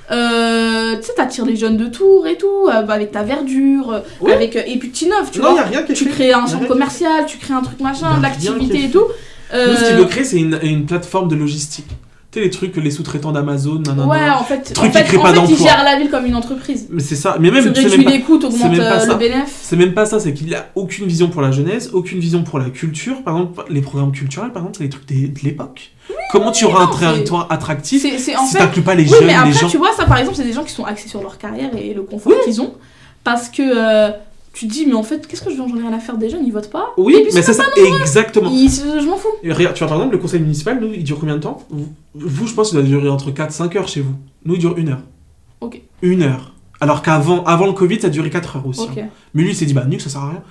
tu sais, t'attires les jeunes de Tours et tout, avec ta verdure, et puis t'innoves, tu vois. Tu crées un centre commercial, tu crées un truc machin, de l'activité et tout. Nous, ce qu'il veut créer, c'est une plateforme de logistique. Tu sais, les trucs que les sous-traitants d'Amazon, en fait, ils gèrent la ville comme une entreprise. Mais c'est ça. Mais même, tu réduis les coûts, t'augmentes le bénéfice. C'est même pas ça, c'est qu'il a aucune vision pour la jeunesse, aucune vision pour la culture. Par exemple, les programmes culturels, par exemple, c'est les trucs de l'époque. Comment tu auras un territoire attractif si t'inclus pas les jeunes, mais après, les gens... tu vois, ça par exemple, c'est des gens qui sont axés sur leur carrière et le confort qu'ils ont. Parce que... tu te dis, mais en fait, qu'est-ce que j'en ai rien à faire des jeunes, ils votent pas. Oui, mais c'est ça, exactement. Je m'en fous. Regarde, tu vois, par exemple, le conseil municipal, nous, il dure combien de temps? Vous, je pense qu'il doit durer entre 4-5 heures chez vous. Nous, il dure 1 heure. Ok. 1 heure. Alors avant le Covid, ça durait 4 heures aussi. Okay. Mais lui, il s'est dit, nul, ça sert à rien.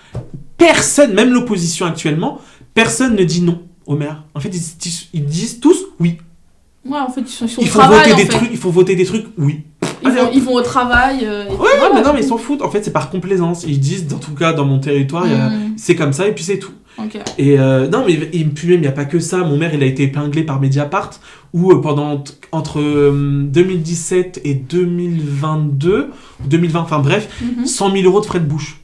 Personne, même l'opposition actuellement, personne ne dit non au maire. En fait, ils disent tous oui. Ouais, en fait, ils sont au travail, il faut voter des trucs, oui. Ils vont au travail. Mais non, mais ils s'en foutent. En fait, c'est par complaisance. Ils disent, en tout cas, dans mon territoire, c'est comme ça et puis c'est tout. Okay. Et non, mais puis même, il n'y a pas que ça. Mon maire, il a été épinglé par Mediapart où entre 2017 et 2022, 2020, enfin bref, 100 000 euros de frais de bouche.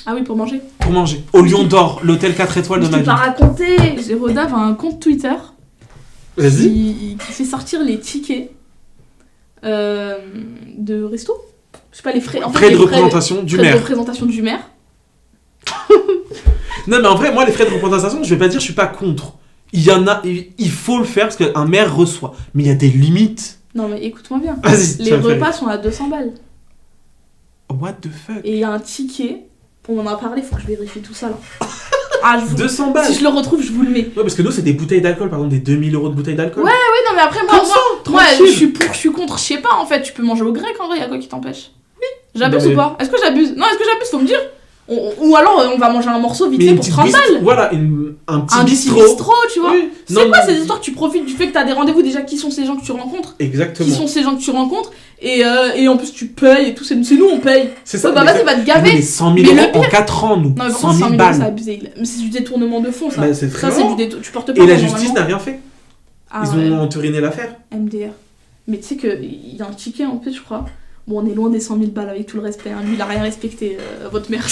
Ah oui, pour manger. Pour manger. Au Lion d'Or, l'hôtel 4 étoiles de ma vie. Je t'ai pas raconté. Rodave a un compte Twitter. Qui fait sortir les tickets de resto. Je sais pas, les frais. En fait, frais de représentation du maire. De représentation du maire. Non, mais en vrai, moi, les frais de représentation, je vais pas dire, je suis pas contre. Il y en a, il faut le faire parce qu'un maire reçoit. Mais il y a des limites. Non, mais écoute-moi bien. Vas-y, les repas sont à 200 balles. What the fuck? Et il y a un ticket. On en a parlé, faut que je vérifie tout ça là. 200 balles. Si je le retrouve, je vous le mets. Ouais, parce que nous, c'est des bouteilles d'alcool, par exemple, des 2000 euros de bouteilles d'alcool. Ouais, non, mais après, moi je suis pour, je suis contre, je sais pas, en fait, tu peux manger au grec, en vrai, y a quoi qui t'empêche? Oui. J'abuse ou pas? Est-ce que j'abuse? Non, est-ce que j'abuse? Faut me dire. Ou alors, on va manger un morceau vite fait pour 30 balles. Voilà, un petit bistrot. Tu vois. Oui. C'est quoi ces histoires? Tu profites du fait que t'as des rendez-vous, déjà, qui sont ces gens que tu rencontres? Exactement. Qui sont ces gens que tu rencontres? Et en plus, tu payes et tout, c'est nous, on paye. C'est ça. Bah, vas-y, va te gaver. Mais 100 000 euros en 4 ans, nous. Non, mais 100 000 balles. C'est abusé. Mais c'est du détournement de fonds, ça. Bah, c'est très ça, c'est tu portes pas. Et la justice n'a rien fait. Ils ont entériné l'affaire. MDR. Mais tu sais qu'il y a un ticket en plus, je crois. Bon, on est loin des 100 000 balles avec tout le respect. Hein. Lui, il a rien respecté, votre mère.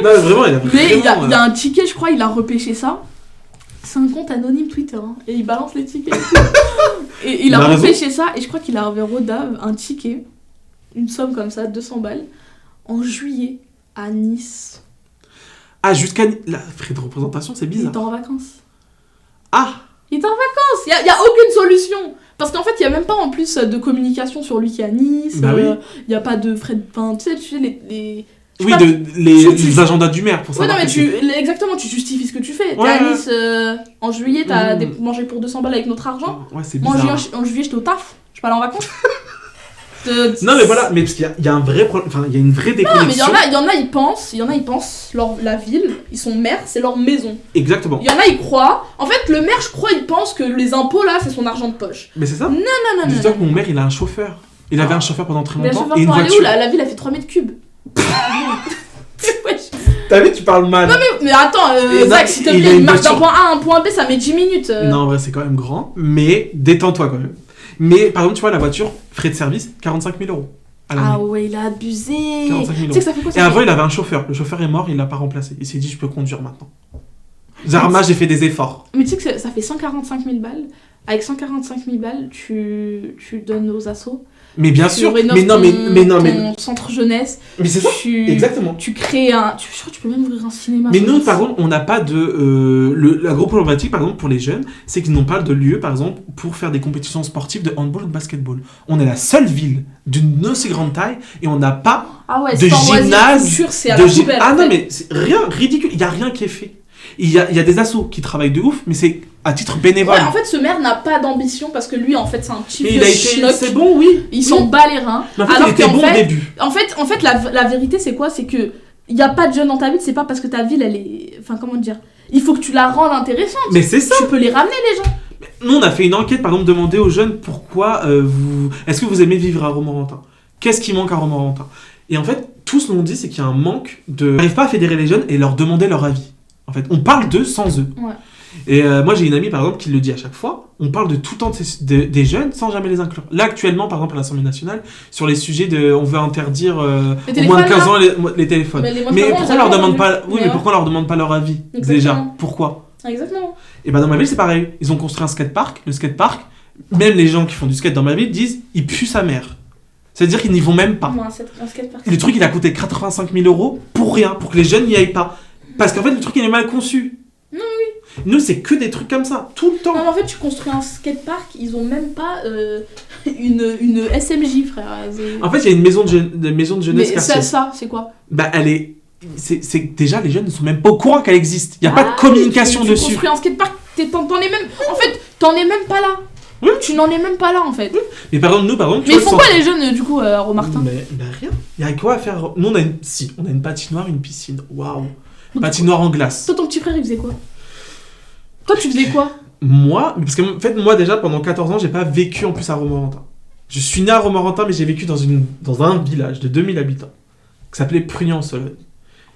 Non, mais vraiment, il a Mais il y a un ticket, je crois, il a repêché ça. C'est un compte anonyme Twitter. Hein. Et il balance les tickets. Et il a repêché ça. Et je crois qu'il a envoyé Rodave un ticket. Une somme comme ça, 200 balles. En juillet, à Nice. Ah, jusqu'à... La frais de représentation, c'est bizarre. Il est en vacances. Ah! Il est en vacances. Il y a aucune solution. Parce qu'en fait, il y a même pas en plus de communication sur lui qui est à Nice. Bah oui. Il y a pas de frais de... Enfin, tu sais, les agendas du maire pour savoir. Ouais, non, mais exactement, tu justifies ce que tu fais. T'es à Nice en juillet, t'as mangé pour 200 balles avec notre argent. Ouais, c'est bizarre. Moi, en juillet, j'étais au taf. Je suis pas allée en vacances. Non, mais voilà, mais parce qu'il y a un vrai problème, enfin, il y a une vraie déconnexion. Non, mais il y en a, ils pensent, la ville, ils sont maires, c'est leur maison. Exactement. Il y en a, ils croient. En fait, le maire, je crois, il pense que les impôts, là, c'est son argent de poche. Mais c'est ça. Non. Dis-toi que mon maire, il a un chauffeur. Il avait un chauffeur pendant très longtemps. Et une voiture. La ville a fait 3 mètres cubes. T'as vu, tu parles mal. Non, mais attends, Zach, s'il te plaît, il marche d'un point A à un point B, ça met 10 minutes. Non, en vrai, c'est quand même grand, mais détends-toi quand même. Mais par exemple, tu vois, la voiture, frais de service, 45 000 euros. Ah ouais, il a abusé. 45 000 euros. Tu sais que ça fait quoi, ça? Et avant, il avait un chauffeur. Le chauffeur est mort, il l'a pas remplacé. Il s'est dit, je peux conduire maintenant. Zarma, j'ai fait des efforts. Mais tu sais que ça fait 145 000 balles. Avec 145 000 balles, tu donnes aux assos. Mais bien sûr, mais non, ton centre jeunesse. Mais c'est ça, exactement. Tu crées tu peux même ouvrir un cinéma. Mais nous, par exemple, on n'a pas de... la grosse problématique, par exemple, pour les jeunes, c'est qu'ils n'ont pas de lieu, par exemple, pour faire des compétitions sportives de handball ou de basketball. On est la seule ville d'une aussi grande taille et on n'a pas de gymnase. Non, mais c'est rien, ridicule. Il n'y a rien qui est fait. Il y a des assos qui travaillent de ouf, mais c'est à titre bénévole. Ouais, en fait, ce maire n'a pas d'ambition parce que lui, en fait, c'est un petit vieux schnock. C'est bon, oui. Il s'en bat les reins. Mais en fait, il était bon au début. En fait, la vérité, c'est quoi ? C'est que il n'y a pas de jeunes dans ta ville, c'est pas parce que ta ville, elle est... Enfin, comment dire ? Il faut que tu la rendes intéressante. Mais c'est ça. Tu peux les ramener, les gens. Nous, on a fait une enquête, par exemple, demander aux jeunes pourquoi est-ce que vous aimez vivre à Romorantin ? Qu'est-ce qui manque à Romorantin ? Et en fait, tous l'ont dit, c'est qu'il y a un manque de... On n'arrive pas à fédérer les jeunes et leur demander leur avis. En fait, on parle d'eux sans eux. Ouais. Et moi, j'ai une amie, par exemple, qui le dit à chaque fois. On parle de tout le temps des jeunes sans jamais les inclure. Là, actuellement, par exemple, à l'Assemblée nationale, sur les sujets de... On veut interdire au moins de 15 ans les téléphones. Mais pourquoi on leur demande pas... Oui, mais pourquoi on leur demande pas leur avis ? Exactement. Déjà, pourquoi ? Exactement. Et ben dans ma ville, c'est pareil. Ils ont construit un skatepark. Le skatepark, même les gens qui font du skate dans ma ville disent il pue sa mère. C'est-à-dire qu'ils n'y vont même pas. Le truc, il a coûté 85 000 € pour rien, pour que les jeunes n'y aillent pas. Parce qu'en fait, le truc, il est mal conçu. Non, oui. Nous, c'est que des trucs comme ça, tout le temps. Non, mais en fait, tu construis un skatepark, ils ont même pas une SMJ, frère. En fait, il y a une maison de jeunesse quartier. Mais ça, c'est quoi ? Bah, elle est... C'est déjà, les jeunes ne sont même pas au courant qu'elle existe. Il n'y a pas de communication dessus. Tu construis un skatepark, t'en es même... En fait, t'en es même pas là. Oui. Tu n'en es même pas là, en fait. Oui. Mais par exemple, nous, Mais ils font quoi, les jeunes, du coup, à Romorantin ? Mais rien. Il y a quoi à faire ? Nous, on a une patinoire, une piscine. Waouh. Patinoire en glace. Toi, ton petit frère, il faisait quoi ? Toi, tu faisais quoi ? Moi, parce que en fait, moi déjà, pendant 14 ans, j'ai pas vécu en plus à Romorantin. Je suis né à Romorantin, mais j'ai vécu dans un village de 2000 habitants, qui s'appelait Prunier-en-Sologne.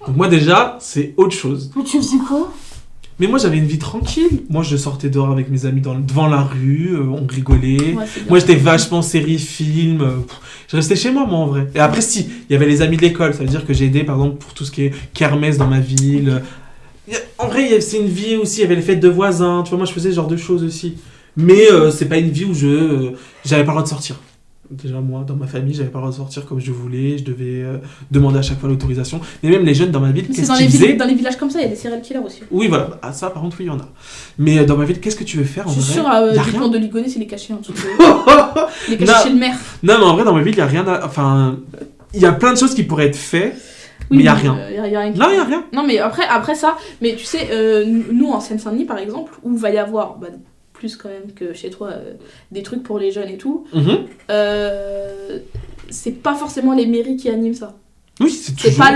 Donc moi déjà, c'est autre chose. Mais tu faisais quoi ? Mais moi, j'avais une vie tranquille. Moi, je sortais dehors avec mes amis devant la rue, on rigolait. Ouais, moi, j'étais vachement série, film. Je restais chez moi, en vrai. Et après, si, il y avait les amis de l'école. Ça veut dire que j'ai aidé, par exemple, pour tout ce qui est kermesse dans ma ville. En vrai, c'est une vie aussi. Il y avait les fêtes de voisins. Tu vois, moi, je faisais ce genre de choses aussi. Mais c'est pas une vie où j'avais pas le droit de sortir. Déjà, moi, dans ma famille, j'avais pas le droit de sortir comme je voulais. Je devais demander à chaque fois l'autorisation. Mais même les jeunes dans ma ville, qu'est-ce qu'ils faisaient ? Dans les villages comme ça, il y a des serial killers aussi. Oui, voilà. Ah, ça, par contre, oui, il y en a. Mais dans ma ville, qu'est-ce que tu veux faire en vrai ? Je suis sûre, du plan de Ligonnès, c'est les cacher en dessous de... les cacher chez le maire. Non, mais en vrai, dans ma ville, il y a rien à... Enfin, il y a plein de choses qui pourraient être faites, mais il y a rien. Y a rien. Non, il y a rien. Non, mais après ça... Mais tu sais, nous, en Seine-Saint-Denis, par exemple, où il va y avoir... plus quand même que chez toi, des trucs pour les jeunes et tout, c'est pas forcément les mairies qui animent ça. Oui, c'est toujours...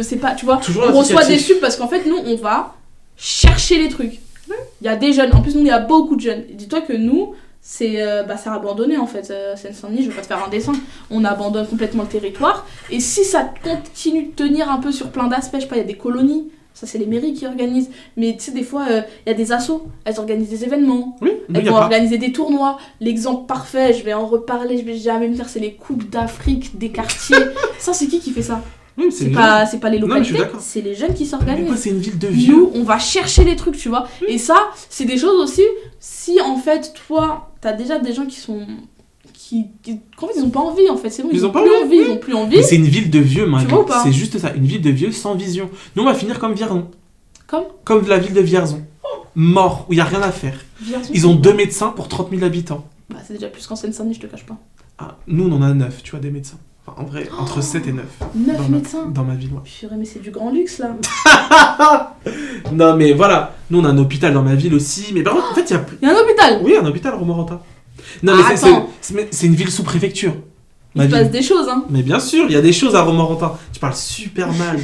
C'est pas, tu vois, on reçoit des subs parce qu'en fait, nous, on va chercher les trucs. Il y a des jeunes, en plus, nous, il y a beaucoup de jeunes. Dis-toi que nous, c'est abandonné, en fait. Seine-Saint-Denis, je vais pas te faire un dessin, on abandonne complètement le territoire. Et si ça continue de tenir un peu sur plein d'aspects, je sais pas, il y a des colonies, ça c'est les mairies qui organisent, mais tu sais des fois il y a des assos, elles organisent des événements, elles vont organiser des tournois. L'exemple parfait, je vais en reparler, je vais jamais me dire, c'est les coupes d'Afrique des quartiers. Ça c'est qui fait ça? Oui, c'est pas les localités, c'est les jeunes qui s'organisent. C'est une ville de vieux. Nous on va chercher les trucs, tu vois. Et ça c'est des choses aussi, si en fait toi t'as déjà des gens qui sont... En fait, ils ont pas envie, en fait, c'est bon, ils ont plus envie. Mais c'est une ville de vieux, maintenant. C'est juste ça, une ville de vieux sans vision. Nous, on va finir comme Vierzon. Comme la ville de Vierzon. Mort, où il n'y a rien à faire. Vierzon, ils ont 2 médecins pour 30 000 habitants. Bah, c'est déjà plus qu'en Seine-Saint-Denis, je te cache pas. Ah, nous, on en a 9, tu vois, des médecins. Enfin, en vrai, entre 7 et 9. 9 médecins dans ma ville, ouais. Purée, mais c'est du grand luxe, là. Non, mais voilà. Nous, on a un hôpital dans ma ville aussi. Mais par contre, en fait, il y a un hôpital? Oui, un hôpital à Romorantin. Non, mais c'est une ville sous préfecture. Il se passe des choses, hein. Mais bien sûr, il y a des choses à Romorantin. Tu parles super mal.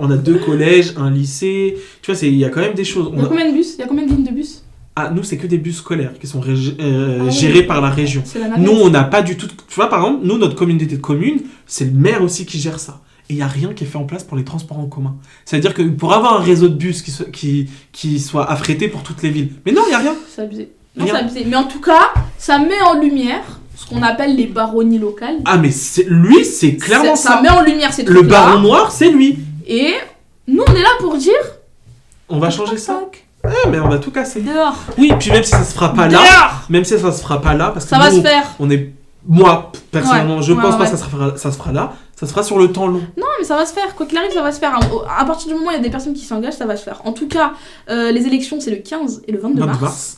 On a 2 collèges, un lycée. Tu vois, il y a quand même des choses. Il y a combien de bus? Il y a combien de lignes de bus? Ah, nous, c'est que des bus scolaires qui sont gérés par la région. Nous, on n'a pas du tout... Tu vois, par exemple, nous, notre communauté de communes, c'est le maire aussi qui gère ça. Et il n'y a rien qui est fait en place pour les transports en commun. C'est-à-dire que pour avoir un réseau de bus qui soit affrété pour toutes les villes. Mais non, il n'y a rien. C'est abusé. Non, c'est abusé. Mais en tout cas, ça met en lumière ce qu'on appelle les baronnies locales. Ah, mais c'est clairement ça. Ça met en lumière ces trucs-là. Le baron noir, c'est lui. Et nous, on est là pour dire... On va changer ça. Ah, mais on va tout casser. Dehors. Oui, puis même si ça se fera pas là... Même si ça se fera pas là, parce que ça va se faire. On est... Moi, personnellement, je pense pas que ça se fera là. Ça se fera sur le temps long. Non, mais ça va se faire. Quoi qu'il arrive, ça va se faire. À partir du moment où il y a des personnes qui s'engagent, ça va se faire. En tout cas, les élections, c'est le 15 et le 22 mars.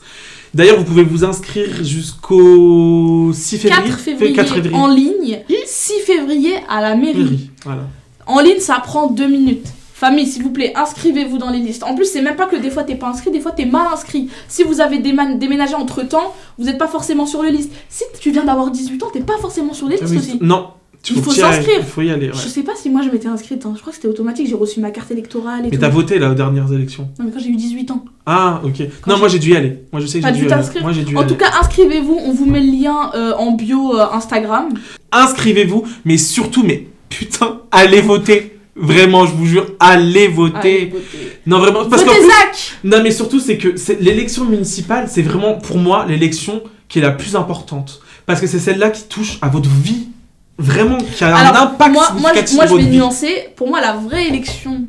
D'ailleurs, vous pouvez vous inscrire jusqu'au 6 février. 4 février. En ligne. 6 février à la mairie. Voilà. En ligne, ça prend 2 minutes. Famille, s'il vous plaît, inscrivez-vous dans les listes. En plus, c'est même pas que des fois t'es pas inscrit, des fois t'es mal inscrit. Si vous avez déménagé entre temps, vous n'êtes pas forcément sur les listes. Si tu viens d'avoir 18 ans, t'es pas forcément sur les listes aussi. Non. Il faut s'inscrire. Il faut y aller. Ouais. Je sais pas si moi je m'étais inscrite. Je crois que c'était automatique. J'ai reçu ma carte électorale et tout. Mais t'as voté là aux dernières élections? Non, mais quand j'ai eu 18 ans. Ah, ok. Moi j'ai dû y aller. Moi je sais que j'ai dû y aller. Moi j'ai dû y aller. En tout cas, inscrivez-vous. On vous met le lien en bio Instagram. Inscrivez-vous, mais surtout, putain, allez voter. Vraiment, je vous jure, allez voter. Non, vraiment. Parce votez Zach. Non, mais surtout, c'est que l'élection municipale, c'est vraiment pour moi l'élection qui est la plus importante. Parce que c'est celle-là qui touche à votre vie. Vraiment, qui a un impact significatif sur votre vie. Moi, je vais nuancer. Pour moi, la vraie élection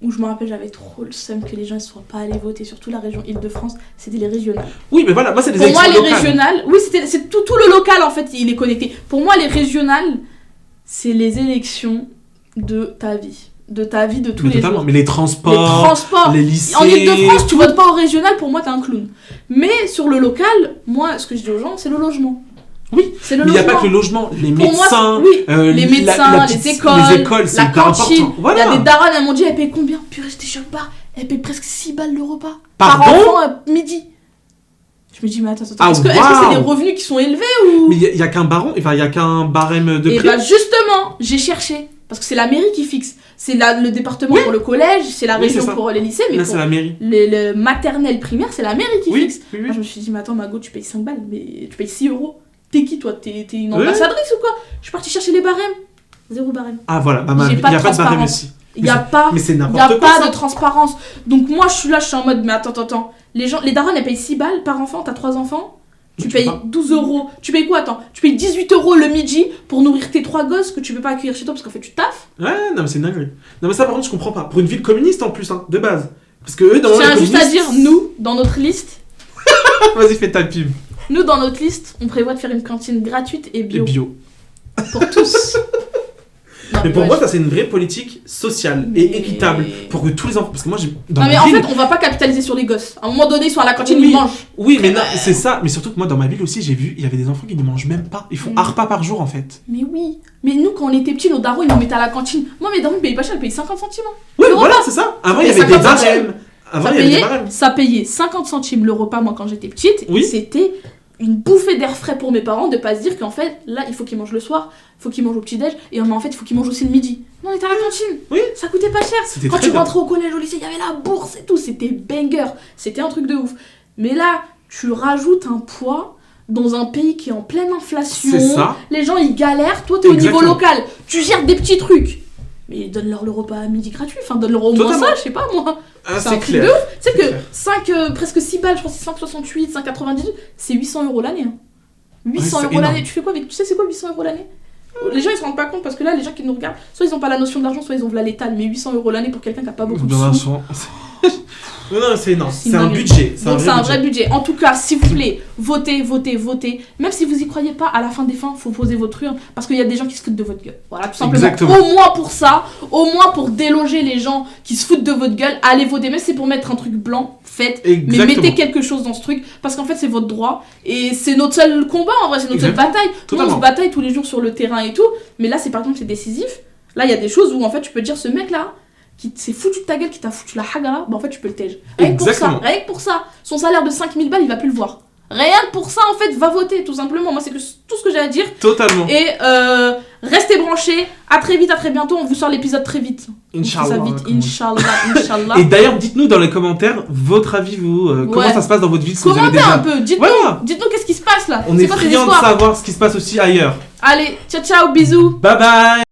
où je me rappelle, j'avais trop le seum que les gens ne soient pas allés voter, surtout la région Île-de-France, c'était les régionales. Oui, mais voilà, moi, c'est les élections locales. Pour moi, les régionales, oui, c'est tout le local, en fait, il est connecté. Pour moi, les régionales, c'est les élections de ta vie. De ta vie de tous les jours. Mais les transports, les lycées... En Île-de-France, tu votes pas au régional, pour moi, t'es un clown. Mais sur le local, moi, ce que je dis aux gens, c'est le logement. Oui, c'est le mais il n'y a pas que le logement, les médecins, les médecins, les écoles, c'est hyper important. Voilà. Il y a des darons, elles m'ont dit, elles payent combien? Purée, j'étais choquée pas. Elles payent presque 6 balles le repas. Pardon? Par enfant à midi. Je me dis, mais attends, est-ce que c'est des revenus qui sont élevés ou... Mais il y a qu'un barème de prix. Et bah justement, j'ai cherché. Parce que c'est la mairie qui fixe. C'est le département pour le collège, c'est la région pour les lycées, mais là, pour c'est la mairie. Le maternel primaire, c'est la mairie qui fixe. Oui. Moi, je me suis dit, mais attends, Mago, tu payes 5 balles, mais tu payes 6 euros. T'es qui, toi? T'es une ambassadrice ou quoi? Je suis partie chercher les barèmes. 0 barème. Ah voilà, il n'y a pas de barème ici. Il n'y a pas de transparence. Donc moi, je suis en mode, mais attends. Les darons, elles payent 6 balles par enfant, t'as 3 enfants. Tu payes 12 euros. Tu payes quoi? Attends, tu payes 18 euros le midi pour nourrir tes 3 gosses que tu peux pas accueillir chez toi parce qu'en fait tu taffes. Ouais, non, mais c'est dingue. Non, mais ça, par contre, je comprends pas. Pour une ville communiste en plus, de base. Parce que eux, dans tiens, juste à dire, nous, dans notre liste. Vas-y, fais ta pub. Nous, dans notre liste, on prévoit de faire une cantine gratuite et bio. Pour tous. Non, mais pour moi, ça c'est une vraie politique sociale et équitable pour que tous les enfants. Parce que moi, en fait, on va pas capitaliser sur les gosses. À un moment donné, ils sont à la cantine, ils mangent. Oui, mais non, c'est ça. Mais surtout que moi, dans ma ville aussi, j'ai vu, il y avait des enfants qui ne mangent même pas. Ils font un repas par jour en fait. Mais oui. Mais nous, quand on était petits, nos darons, ils nous mettaient à la cantine. Moi, mes darons, ils payaient pas cher, ils payaient 50 centimes. Oui, voilà, c'est ça. Avant, il y avait des barèmes. Ça payait 50 centimes le repas, moi, quand j'étais petite. Oui. Et c'était une bouffée d'air frais pour mes parents de pas se dire qu'en fait, là, il faut qu'ils mangent le soir, il faut qu'ils mangent au petit-déj, et en fait, il faut qu'ils mangent aussi le midi. Non, on était à la cantine. Oui. Ça coûtait pas cher. Quand tu rentrais au collège, au lycée, il y avait la bourse et tout. C'était banger. C'était un truc de ouf. Mais là, tu rajoutes un poids dans un pays qui est en pleine inflation. C'est ça. Les gens, ils galèrent. Toi, t'es au niveau local. Tu gères des petits trucs. Mais donne-leur le repas à midi gratuit. Enfin, donne-leur au moins ça, je sais pas moi. C'est un truc de ouf. Tu sais que presque 6 balles, je crois que c'est 5,68, 5,98, c'est 800 euros l'année. 800 euros l'année. Tu fais quoi avec... Tu sais, c'est quoi 800 euros l'année? Les gens ils se rendent pas compte parce que là les gens qui nous regardent soit ils ont pas la notion de l'argent soit ils ont l'étal, mais 800 euros l'année pour quelqu'un qui a pas beaucoup de sous. Non, c'est un budget. Donc c'est un vrai budget. En tout cas, s'il vous plaît, votez. Même si vous y croyez pas, à la fin des fins, faut poser votre urne parce qu'il y a des gens qui se foutent de votre gueule. Voilà, tout simplement. Exactement. Au moins pour ça, au moins pour déloger les gens qui se foutent de votre gueule, allez voter. Même si c'est pour mettre un truc blanc, faites. Mais mettez quelque chose dans ce truc parce qu'en fait c'est votre droit et c'est notre seul combat en vrai, c'est notre seule bataille. Nous on se bataille tous les jours sur le terrain et tout, mais là c'est par exemple c'est décisif. Là il y a des choses où en fait tu peux dire ce mec là qui s'est foutu de ta gueule, qui t'a foutu la hagara, bah en fait tu peux le tège. Rien que pour ça, son salaire de 5000 balles, il va plus le voir. Rien que pour ça, en fait, va voter, tout simplement. Moi, c'est tout ce que j'ai à dire. Totalement. Et restez branchés. À très vite, à très bientôt. On vous sort l'épisode très vite. Inch'Allah. Inch'Allah. Et d'ailleurs, dites-nous dans les commentaires votre avis, comment ça se passe dans votre vie. Commentez un peu. Dites-nous qu'est-ce qui se passe là. On est friands de savoir ce qui se passe aussi ailleurs. Allez, ciao, bisous. Bye bye.